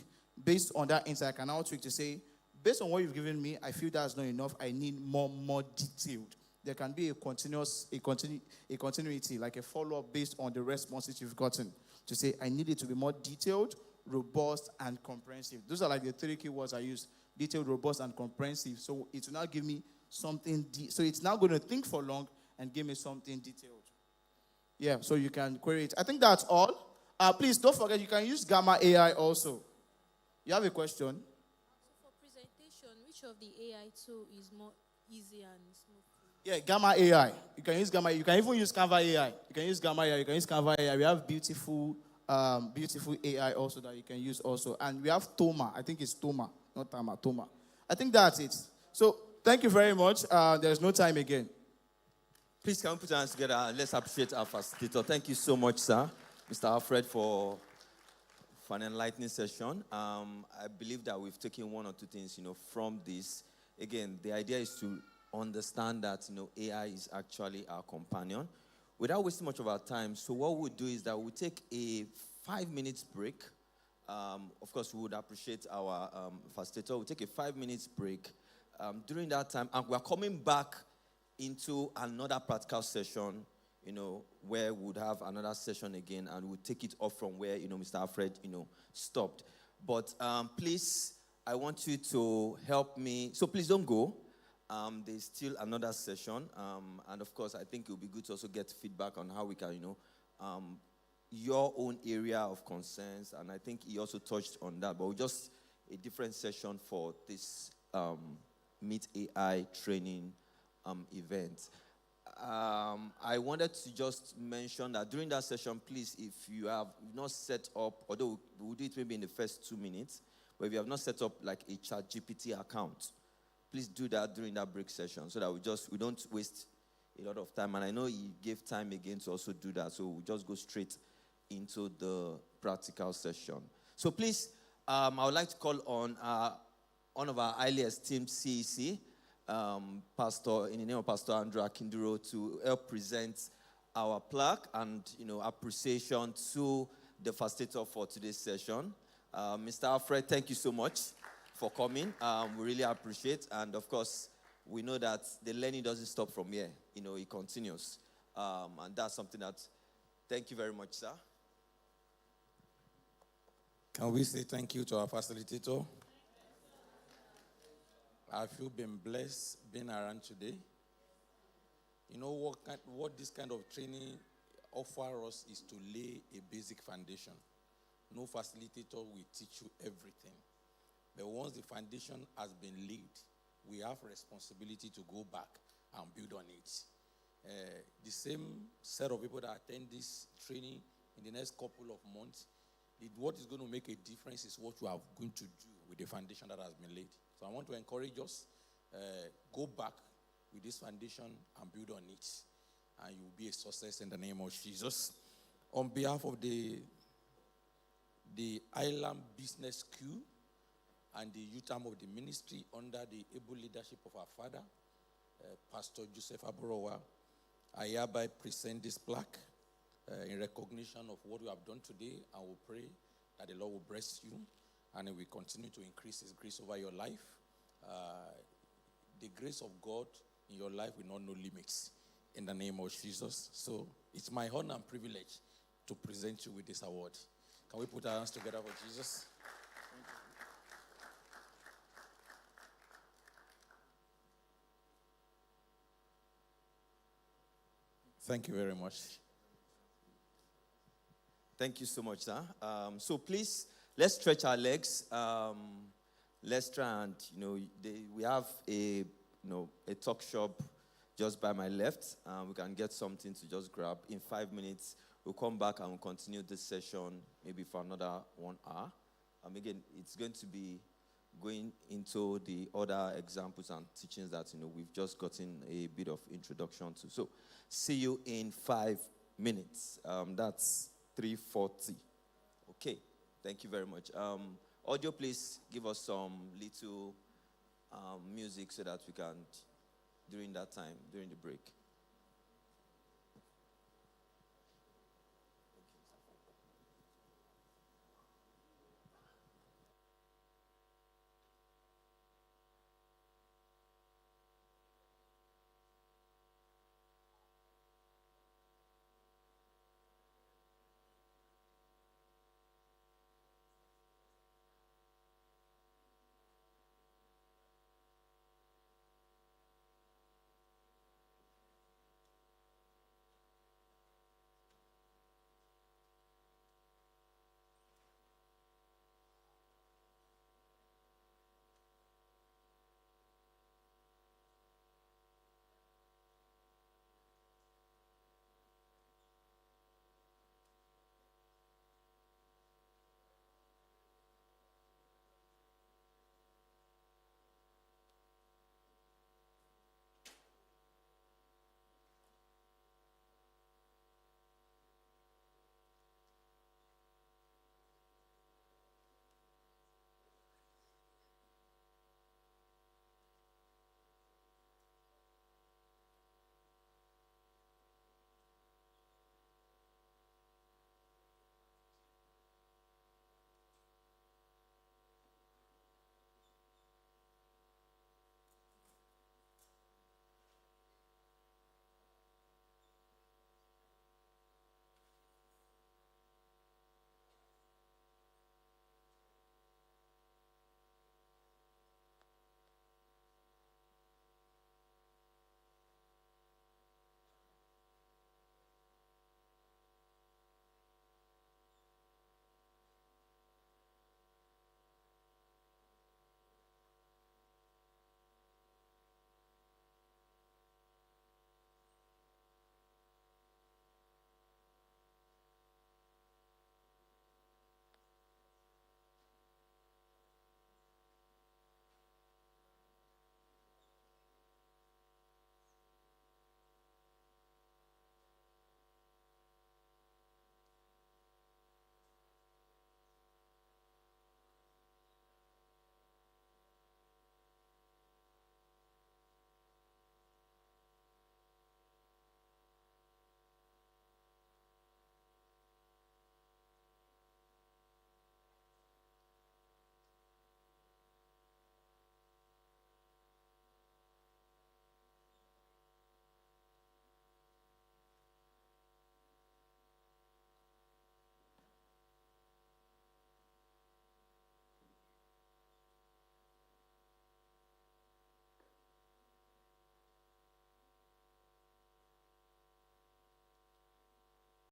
Based on that insight, I can now tweak to say, based on what you've given me, I feel that's not enough. I need more detailed. There can be a continuity, like a follow-up based on the responses you've gotten. To say, I need it to be more detailed, robust, and comprehensive. Those are like the three keywords I use: detailed, robust, and comprehensive. So it will now give me something. So it's now going to think for long and give me something detailed. Yeah, so you can query it. I think that's all. Please don't forget, you can use Gamma AI also. You have a question? So for presentation, which of the AI tool is more easy and smooth? Yeah, Gamma AI. You can use Gamma. You can even use Canva AI. You can use Gamma AI. You can use Canva AI. We have beautiful AI also that you can use also. And we have Toma. I think it's Toma, not Tama, Toma. I think that's it. So thank you very much. There's no time again. Please can we put our hands together? Let's appreciate our facilitator. Thank you so much, sir, Mr. Alfred, for an enlightening session. I believe that we've taken one or two things, from this. Again, the idea is to understand that, AI is actually our companion. Without wasting much of our time, so what we'll do is that we'll take a 5-minute break. Of course, we would appreciate our facilitator. We'll take a 5-minute break. During that time, and we're coming back into another practical session, where we would have another session again, and we'll take it off from where, Mr. Alfred, stopped. But please, I want you to help me. So please don't go. There's still another session. And of course, I think it will be good to also get feedback on how we can, your own area of concerns. And I think he also touched on that. But we'll just a different session for this Meet AI training event. I wanted to just mention that during that session, please, if you have not set up, although we'll do it maybe in the first 2 minutes, but if you have not set up like a ChatGPT account, please do that during that break session so that we don't waste a lot of time. And I know he gave time again to also do that, so we'll just go straight into the practical session. So please, I would like to call on one of our highly esteemed CEC, Pastor, in the name of Pastor Andrew Akinduro, to help present our plaque and, appreciation to the facilitator for today's session. Mr. Alfred, thank you so much for coming. We really appreciate. And, of course, we know that the learning doesn't stop from here. It continues. And that's something that, thank you very much, sir. Can we say thank you to our facilitator? Have you been blessed being around today? You know what this kind of training offer us is to lay a basic foundation. No facilitator will teach you everything. But once the foundation has been laid, we have responsibility to go back and build on it. The same set of people that attend this training in the next couple of months, what is going to make a difference is what you are going to do with the foundation that has been laid. So I want to encourage us, go back with this foundation and build on it. And you will be a success in the name of Jesus. On behalf of the Highland Business School and the youth arm of the ministry under the able leadership of our father, Pastor Joseph Aborowa, I hereby present this plaque in recognition of what we have done today, and will pray that the Lord will bless you and He will continue to increase His grace over your life. The grace of God in your life will not know limits in the name of Jesus. So it's my honor and privilege to present you with this award. Can we put our hands together for Jesus? Thank you very much. Thank you so much, sir. So please, let's stretch our legs. Let's try and, we have a talk shop just by my left. We can get something to just grab. In 5 minutes, we'll come back and we'll continue this session maybe for another 1 hour. Again, it's going to be going into the other examples and teachings that, we've just gotten a bit of introduction to. So, see you in 5 minutes. That's 3:40. Okay, thank you very much. Audio, please give us some little music so that we can, during that time, during the break.